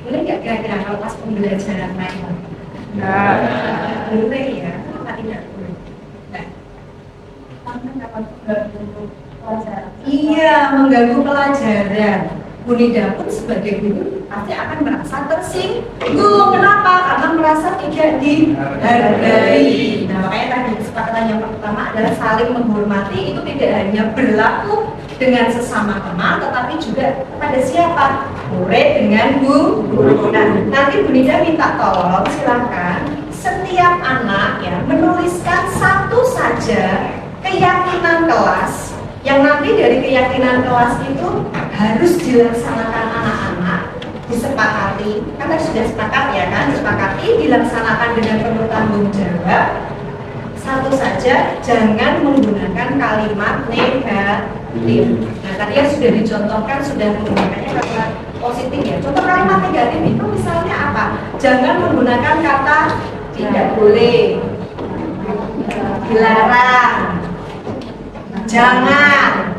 Boleh nggak kira-kira kalau pas pembelajaran main? Nggak boleh ya, kenapa tidak boleh? Iya, mengganggu pelajaran. Bu Nida pun sebagai guru pasti akan merasa tersinggung. Kenapa? Karena merasa tidak dihargai. Nah, makanya tadi kesepakatan yang pertama adalah saling menghormati. Itu tidak hanya berlaku dengan sesama teman, tetapi juga kepada siapa? Murid dengan guru. Nah, nanti Bu Nida minta tolong, silakan setiap anak ya menuliskan satu saja keyakinan kelas yang nanti dari keyakinan kelas itu harus dilaksanakan anak-anak, disepakati, kan tadi sudah sepakat ya kan, disepakati, dilaksanakan dengan penuh tanggung jawab. Satu saja, jangan menggunakan kalimat negatif. Nah, tadi yang sudah dicontohkan sudah menggunakannya kalimat positif ya. Contoh kalimat negatif itu misalnya apa? jangan menggunakan kata tidak boleh, dilarang, jangan.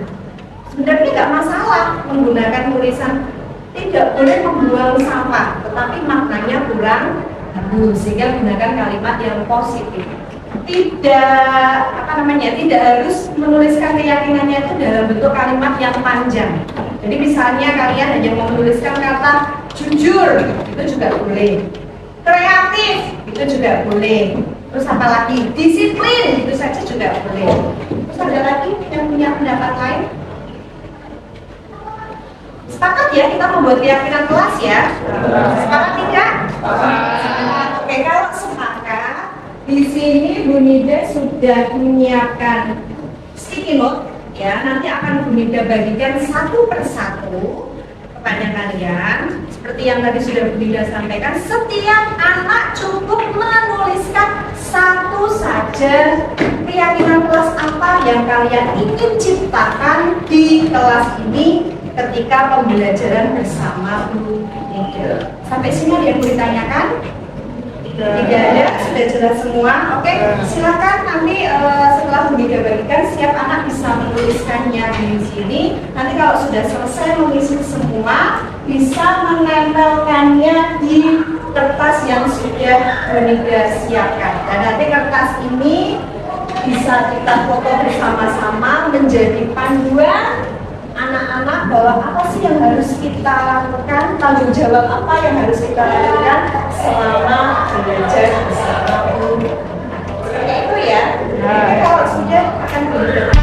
Sebenarnya nggak masalah menggunakan tulisan tidak boleh membuang sampah, tetapi maknanya kurang bagus, sehingga gunakan kalimat yang positif. Tidak harus menuliskan keyakinannya itu dalam bentuk kalimat yang panjang. Jadi misalnya kalian hanya mau menuliskan kata jujur, itu juga boleh. Kreatif, itu juga boleh. Terus apa lagi? Disiplin, itu saja juga boleh. Terus ada lagi yang punya pendapat lain? Sepakat ya kita membuat keyakinan kelas ya? Sepakat tidak? Oke, kalau sepakat, di sini Bu Nida sudah menyiapkan sticky note ya. Nanti akan Bu Nida bagikan satu persatu kepada kalian. Seperti yang tadi sudah Bu Nida sampaikan, setiap anak cukup menuliskan satu saja keyakinan kelas apa yang kalian ingin ciptakan di kelas ini ketika pembelajaran bersama Bu Nida. Sampai sini ada yang mau ditanyakan? Tidak ada, sudah jelas semua. Oke, silakan nanti setelah Bu Nida bagikan, setiap anak bisa menuliskannya di sini. Nanti kalau sudah selesai mengisi semua, bisa menempelkannya di kertas yang sudah Bu Nida siapkan. Dan nanti kertas ini bisa kita foto bersama-sama menjadi panduan anak-anak bahwa apa sih yang harus kita lakukan, tanggung jawab apa yang harus kita lakukan selama belajar bersama Bu. Seperti itu ya. Kalau sudah akan berbeda.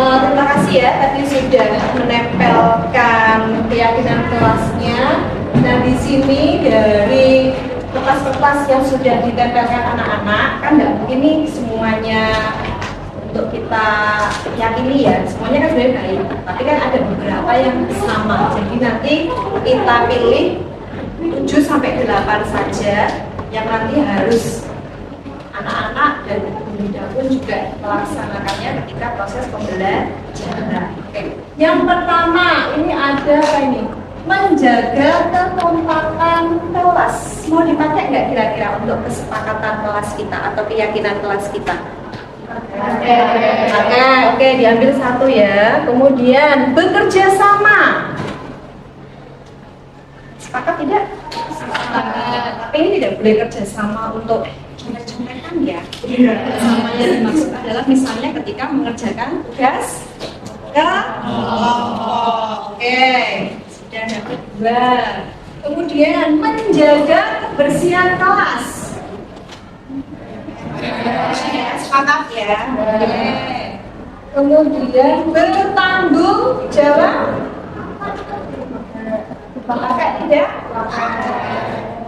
Terima kasih ya tadi sudah menempelkan keyakinan kelasnya. Nah di sini dari kertas-kertas yang sudah ditempelkan anak-anak kan nggak mungkin nih semuanya untuk kita yakini ya, semuanya kan sebenarnya baik, tapi kan ada beberapa yang sama. Jadi nanti kita pilih 7 sampai 8 saja yang nanti harus anak-anak dan bunda pun juga melaksanakannya ketika proses pembelajaran. Oke. Yang pertama ini ada apa ini? Menjaga kekompakan kelas. Mau dipakai nggak kira-kira untuk kesepakatan kelas kita atau keyakinan kelas kita? Oke, diambil satu ya. Kemudian bekerja sama. Sepakat tidak? Sepakat. Tapi ini tidak boleh kerja sama untuk contek-contekan ya. Sama yang dimaksud adalah misalnya ketika mengerjakan tugas kelompok. Oke, sudah dapat 2. Kemudian menjaga kebersihan kelas. Sepakat ya. Oke. Kemudian bertanggung jawab. Pakai tidak?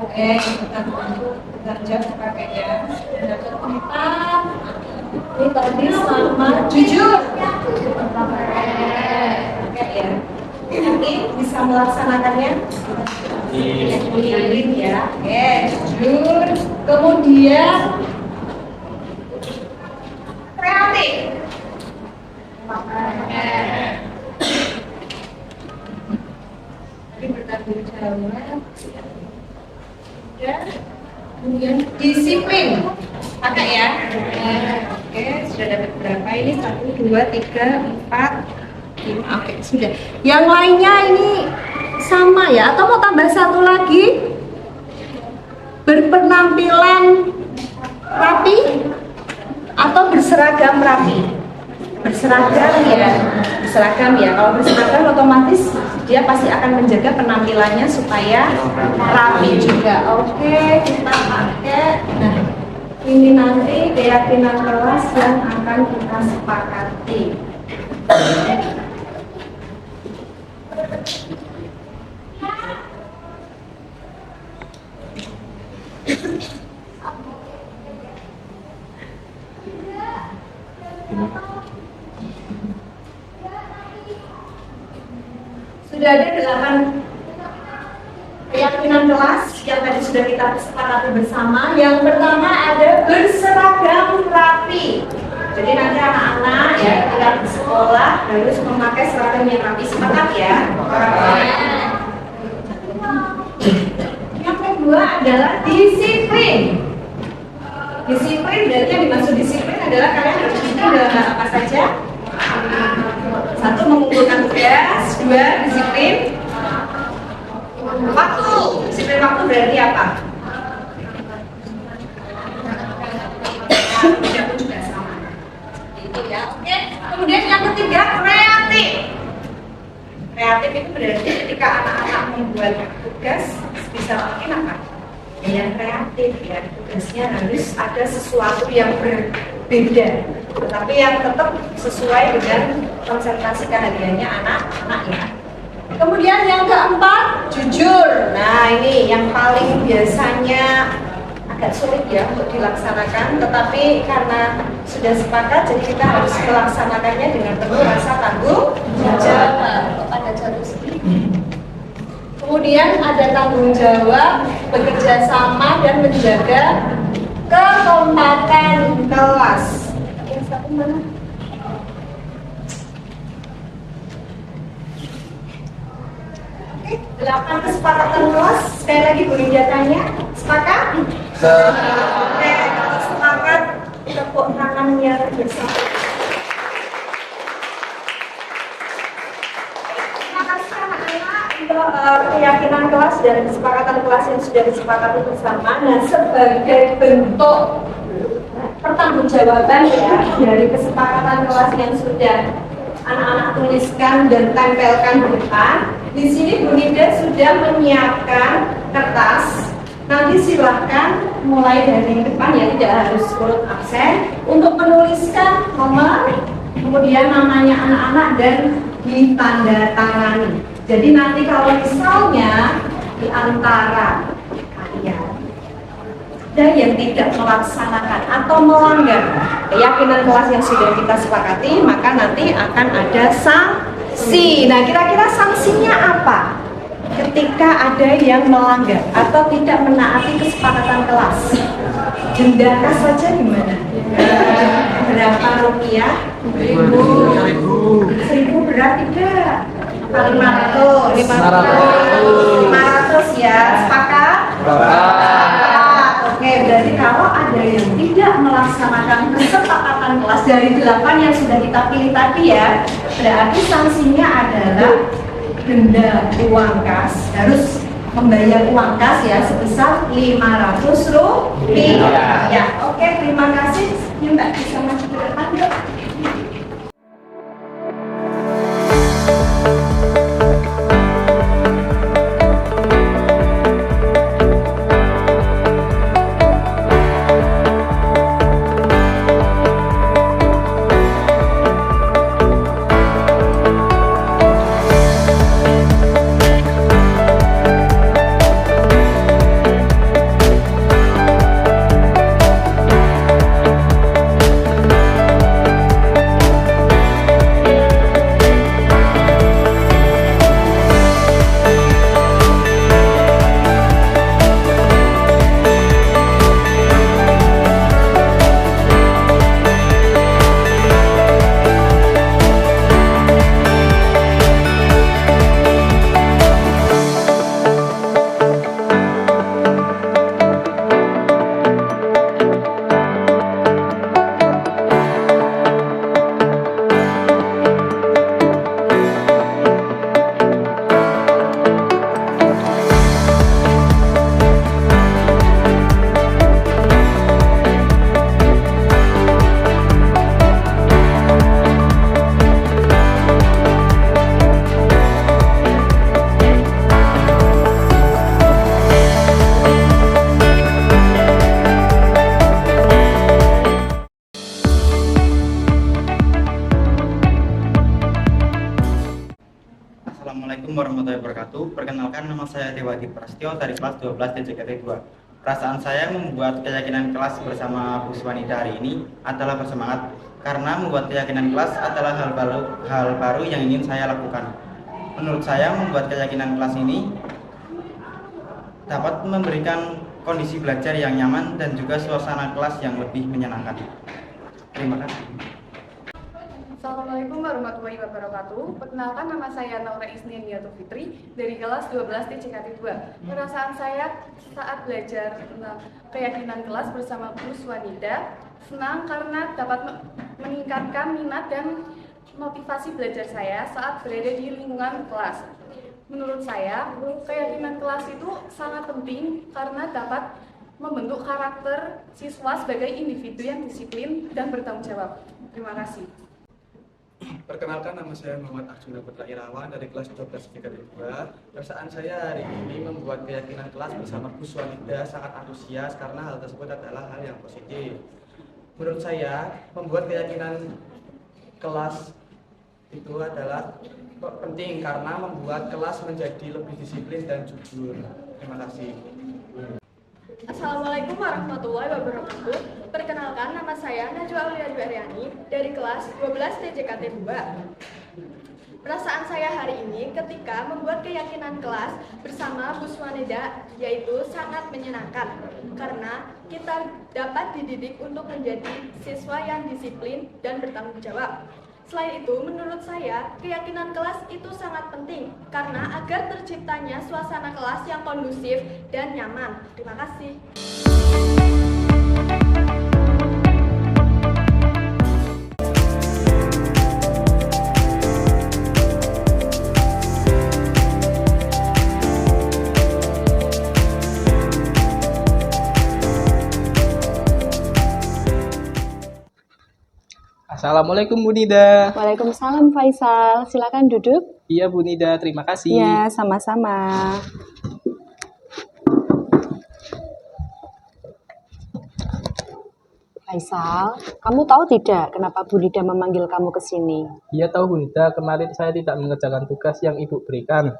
Oke, bertanggung jawab pakai ya. Yang keempat, ini tadi sama jujur. Oke ya. Nanti bisa melaksanakannya. Yakin ya. Oke, jujur. Kemudian kreatif. Bertanggung jawab. Kemudian disiplin. Pakai ya. Oke, sudah dapat berapa ini? 1, 2, 3, 4, 5. Oke, sudah. Yang lainnya ini sama ya? Atau mau tambah satu lagi? Berpenampilan rapi atau berseragam rapi? Berseragam ya. Kalau berseragam otomatis dia pasti akan menjaga penampilannya supaya rapi juga. Oke, kita pakai. Nah, ini nanti keyakinan kelas yang akan kita sepakati. Sudah ada 8 keyakinan kelas yang tadi sudah kita sepakati bersama. Yang pertama ada berseragam rapi. Jadi nanti anak-anak ya ketika di sekolah harus memakai seragam yang rapi. Sepakat ya? Yang kedua adalah disiplin. Disiplin berarti yang dimaksud disiplin adalah kalian harus disiplin dalam apa saja? 1. Mengumpulkan tugas. 2. Disiplin waktu. Disiplin waktu berarti apa? Tidak juga sama. Itu ya. Oke. Kemudian yang ketiga kreatif. Kreatif itu berarti ketika anak-anak membuat tugas bisa mungkin apa? Yang kreatif ya. Tugasnya harus ada sesuatu yang berbeda, tetapi yang tetap sesuai dengan konsentrasi keahliannya anak-anak ya. Kemudian yang keempat, jujur. Nah ini yang paling biasanya agak sulit ya untuk dilaksanakan, tetapi karena sudah sepakat, jadi kita harus melaksanakannya dengan penuh rasa tanggung jawab kepada jalur sendiri. Kemudian ada tanggung jawab, bekerja sama dan menjaga kekompakan kelas. Yang satu mana? Oke, 8 kesepakatan kelas. Sekali lagi Bu Linda tanya, sepakat? Oke, kalau sepakat, tepuk tangannya bersama. Terima kasih anak-anak untuk keyakinan kelas dan kesepakatan kelas yang sudah disepakati bersama. Nah, sebagai bentuk pertanggungjawaban ya dari kesepakatan kelas yang sudah anak-anak tuliskan dan tempelkan di depan. Di sini Bu Nida sudah menyiapkan kertas. Nanti silahkan mulai dari depan ya, tidak harus urut absen untuk menuliskan nomor kemudian namanya anak-anak dan ditandatangani. Jadi nanti kalau misalnya di antara kalian ada yang tidak melaksanakan atau melanggar keyakinan kelas yang sudah kita sepakati, maka nanti akan ada sanksi. Nah, kira-kira sanksinya apa? Ketika ada yang melanggar atau tidak menaati kesepakatan kelas, denda kas saja gimana? Berapa rupiah? 1.000 berat tidak? 500 ya, sepakat? Oke, berarti kalau ada yang tidak melaksanakan kesepakatan kelas dari 8 yang sudah kita pilih tadi ya, berarti sanksinya adalah denda uang kas, harus membayar uang kas ya sebesar 500 rupiah. Ya, oke, terima kasih. Ini Mbak bisa maju ke depan, yuk. Assalamualaikum warahmatullahi wabarakatuh. Perkenalkan, nama saya Dewadi Prastyo dari kelas 12 DJKT 2. Perasaan saya membuat keyakinan kelas bersama Bu Swanida hari ini adalah bersemangat karena membuat keyakinan kelas adalah hal baru yang ingin saya lakukan. Menurut saya membuat keyakinan kelas ini dapat memberikan kondisi belajar yang nyaman dan juga suasana kelas yang lebih menyenangkan. Terima kasih. Assalamualaikum warahmatullahi wabarakatuh. Perkenalkan, nama saya Naura Isnian Niatul Fitri dari kelas 12 DJKT 2. Perasaan saya saat belajar keyakinan kelas bersama Bu Swanida senang karena dapat meningkatkan minat dan motivasi belajar saya saat berada di lingkungan kelas. Menurut saya, keyakinan kelas itu sangat penting karena dapat membentuk karakter siswa sebagai individu yang disiplin dan bertanggung jawab. Terima kasih. Perkenalkan, nama saya Muhammad Arjuna Putra Irawan dari kelas 12 DJKT 2. Perasaan saya hari ini membuat keyakinan kelas bersama Bu Swanida sangat antusias karena hal tersebut adalah hal yang positif. Menurut saya, membuat keyakinan kelas itu adalah penting karena membuat kelas menjadi lebih disiplin dan jujur. Terima kasih. Assalamualaikum warahmatullahi wabarakatuh. Perkenalkan, nama saya Najwa Aulia Aryani dari kelas 12 DJKT 2. Perasaan saya hari ini ketika membuat keyakinan kelas bersama Bu Swanida yaitu sangat menyenangkan karena kita dapat dididik untuk menjadi siswa yang disiplin dan bertanggung jawab. Selain itu, menurut saya, keyakinan kelas itu sangat penting karena agar terciptanya suasana kelas yang kondusif dan nyaman. Terima kasih. Assalamualaikum Bu Nida. Waalaikumsalam Faisal, silakan duduk. Iya Bu Nida, terima kasih. Ya, sama-sama. Faisal, kamu tahu tidak kenapa Bu Nida memanggil kamu ke sini? Iya tahu Bu Nida, kemarin saya tidak mengerjakan tugas yang Ibu berikan.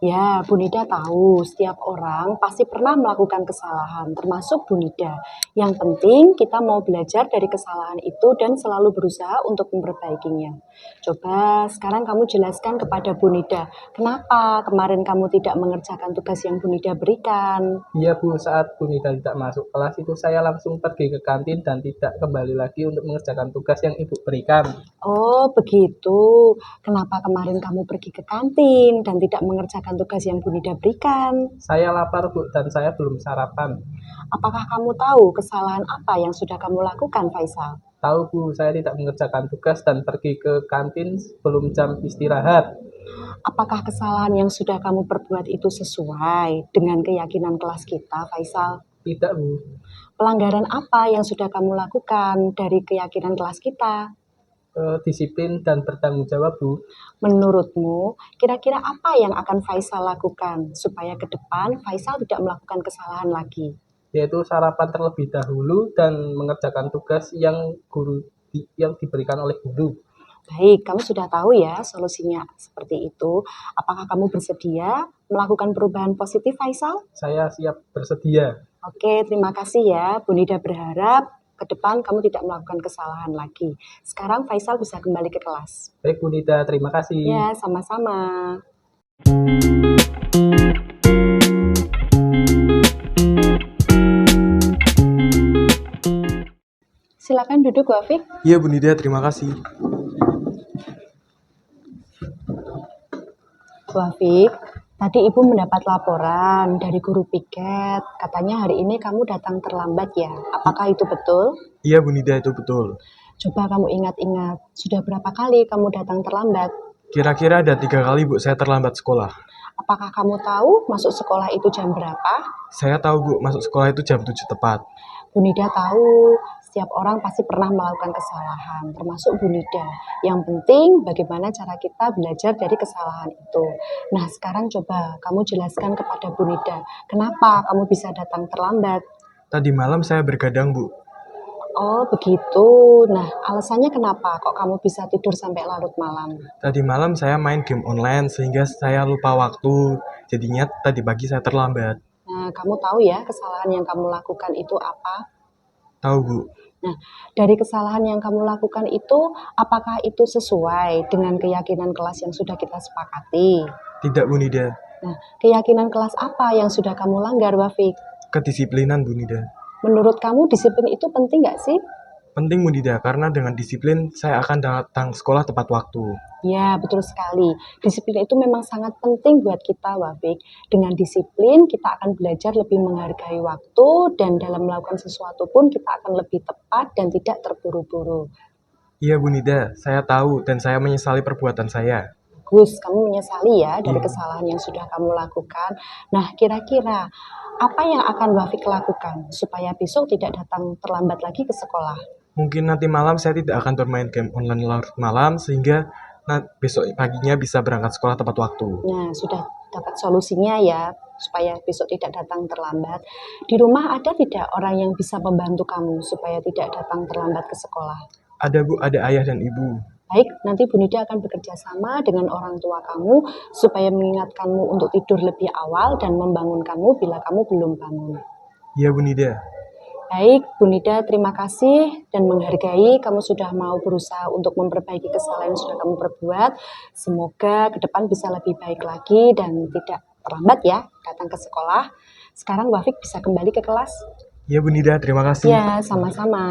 Ya, Bu Nida tahu setiap orang pasti pernah melakukan kesalahan, termasuk Bu Nida. Yang penting kita mau belajar dari kesalahan itu dan selalu berusaha untuk memperbaikinya. Coba sekarang kamu jelaskan kepada Bu Nida, kenapa kemarin kamu tidak mengerjakan tugas yang Bu Nida berikan? Iya Bu, saat Bu Nida tidak masuk kelas itu saya langsung pergi ke kantin dan tidak kembali lagi untuk mengerjakan tugas yang Ibu berikan. Oh, begitu. Kenapa kemarin kamu pergi ke kantin dan tidak mengerjakan tugas yang Bu Nida berikan? Saya lapar Bu dan saya belum sarapan. Apakah kamu tahu kesalahan apa yang sudah kamu lakukan, Faisal? Tahu Bu, saya tidak mengerjakan tugas dan pergi ke kantin sebelum jam istirahat. Apakah kesalahan yang sudah kamu perbuat itu sesuai dengan keyakinan kelas kita, Faisal? Tidak Bu. Pelanggaran apa yang sudah kamu lakukan dari keyakinan kelas kita? Disiplin dan bertanggung jawab Bu. Menurutmu, kira-kira apa yang akan Faisal lakukan supaya ke depan Faisal tidak melakukan kesalahan lagi? Yaitu sarapan terlebih dahulu dan mengerjakan tugas yang diberikan oleh guru. Baik, kamu sudah tahu ya solusinya seperti itu. Apakah kamu bersedia melakukan perubahan positif, Faisal? Saya siap bersedia. Oke, terima kasih ya. Bu Nida berharap ke depan kamu tidak melakukan kesalahan lagi. Sekarang Faisal bisa kembali ke kelas. Baik Bu Nida, terima kasih. Ya, sama-sama. Silakan duduk, Wafik. Iya Bu Nida, terima kasih. Wafik, tadi Ibu mendapat laporan dari guru piket. Katanya hari ini kamu datang terlambat ya. Apakah itu betul? Iya Bu Nida, itu betul. Coba kamu ingat-ingat, sudah berapa kali kamu datang terlambat? Kira-kira ada 3 kali Bu, saya terlambat sekolah. Apakah kamu tahu masuk sekolah itu jam berapa? Saya tahu Bu, masuk sekolah itu jam 7 tepat. Bu Nida tahu, setiap orang pasti pernah melakukan kesalahan, termasuk Bu Nida. Yang penting bagaimana cara kita belajar dari kesalahan itu. Nah, sekarang coba kamu jelaskan kepada Bu Nida, kenapa kamu bisa datang terlambat? Tadi malam saya bergadang Bu. Oh, begitu. Nah, alasannya kenapa kok kamu bisa tidur sampai larut malam? Tadi malam saya main game online sehingga saya lupa waktu. Jadinya tadi pagi saya terlambat. Nah, kamu tahu ya kesalahan yang kamu lakukan itu apa? Tahu Bu. Nah, dari kesalahan yang kamu lakukan itu, apakah itu sesuai dengan keyakinan kelas yang sudah kita sepakati? Tidak Bu Nida. Nah, keyakinan kelas apa yang sudah kamu langgar, Wafik? Kedisiplinan Bu Nida. Menurut kamu disiplin itu penting nggak sih? Penting Bu Nida, karena dengan disiplin saya akan datang sekolah tepat waktu. Ya, betul sekali. Disiplin itu memang sangat penting buat kita, Wafik. Dengan disiplin, kita akan belajar lebih menghargai waktu, dan dalam melakukan sesuatu pun kita akan lebih tepat dan tidak terburu-buru. Iya Bu Nida, saya tahu dan saya menyesali perbuatan saya. Bagus, kamu menyesali ya dari kesalahan yang sudah kamu lakukan. Nah, kira-kira apa yang akan Wafik lakukan supaya besok tidak datang terlambat lagi ke sekolah? Mungkin nanti malam saya tidak akan bermain game online larut malam sehingga besok paginya bisa berangkat sekolah tepat waktu. Nah, sudah dapat solusinya ya supaya besok tidak datang terlambat. Di rumah ada tidak orang yang bisa membantu kamu supaya tidak datang terlambat ke sekolah? Ada Bu, ada ayah dan ibu. Baik, nanti Bu Nida akan bekerja sama dengan orang tua kamu supaya mengingatkanmu untuk tidur lebih awal dan membangun kamu bila kamu belum bangun. Iya Bu Nida. Baik, Bu Nida terima kasih dan menghargai kamu sudah mau berusaha untuk memperbaiki kesalahan yang sudah kamu perbuat. Semoga ke depan bisa lebih baik lagi dan tidak terlambat ya datang ke sekolah. Sekarang Wafik bisa kembali ke kelas. Iya Bu Nida, terima kasih. Ya, sama-sama.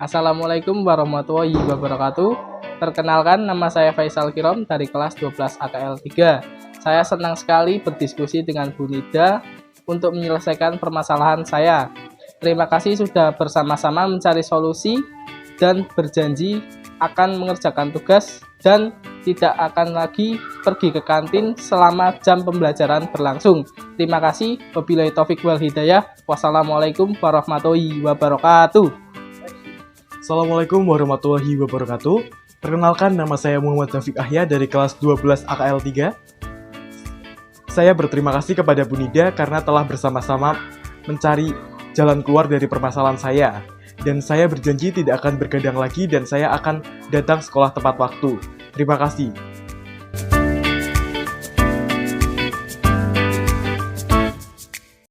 Assalamualaikum warahmatullahi wabarakatuh. Perkenalkan, nama saya Faisal Kirom dari kelas 12 AKL 3. Saya senang sekali berdiskusi dengan Bu Nida untuk menyelesaikan permasalahan saya. Terima kasih sudah bersama-sama mencari solusi dan berjanji akan mengerjakan tugas dan tidak akan lagi pergi ke kantin selama jam pembelajaran berlangsung. Terima kasih. Wabillahi taufik wal hidayah. Wassalamualaikum warahmatullahi wabarakatuh. Assalamualaikum warahmatullahi wabarakatuh. Perkenalkan, nama saya Muhammad Taufik Ahya dari kelas 12 AKL 3. Saya berterima kasih kepada Bu Nida karena telah bersama-sama mencari jalan keluar dari permasalahan saya. Dan saya berjanji tidak akan bergadang lagi dan saya akan datang sekolah tepat waktu. Terima kasih.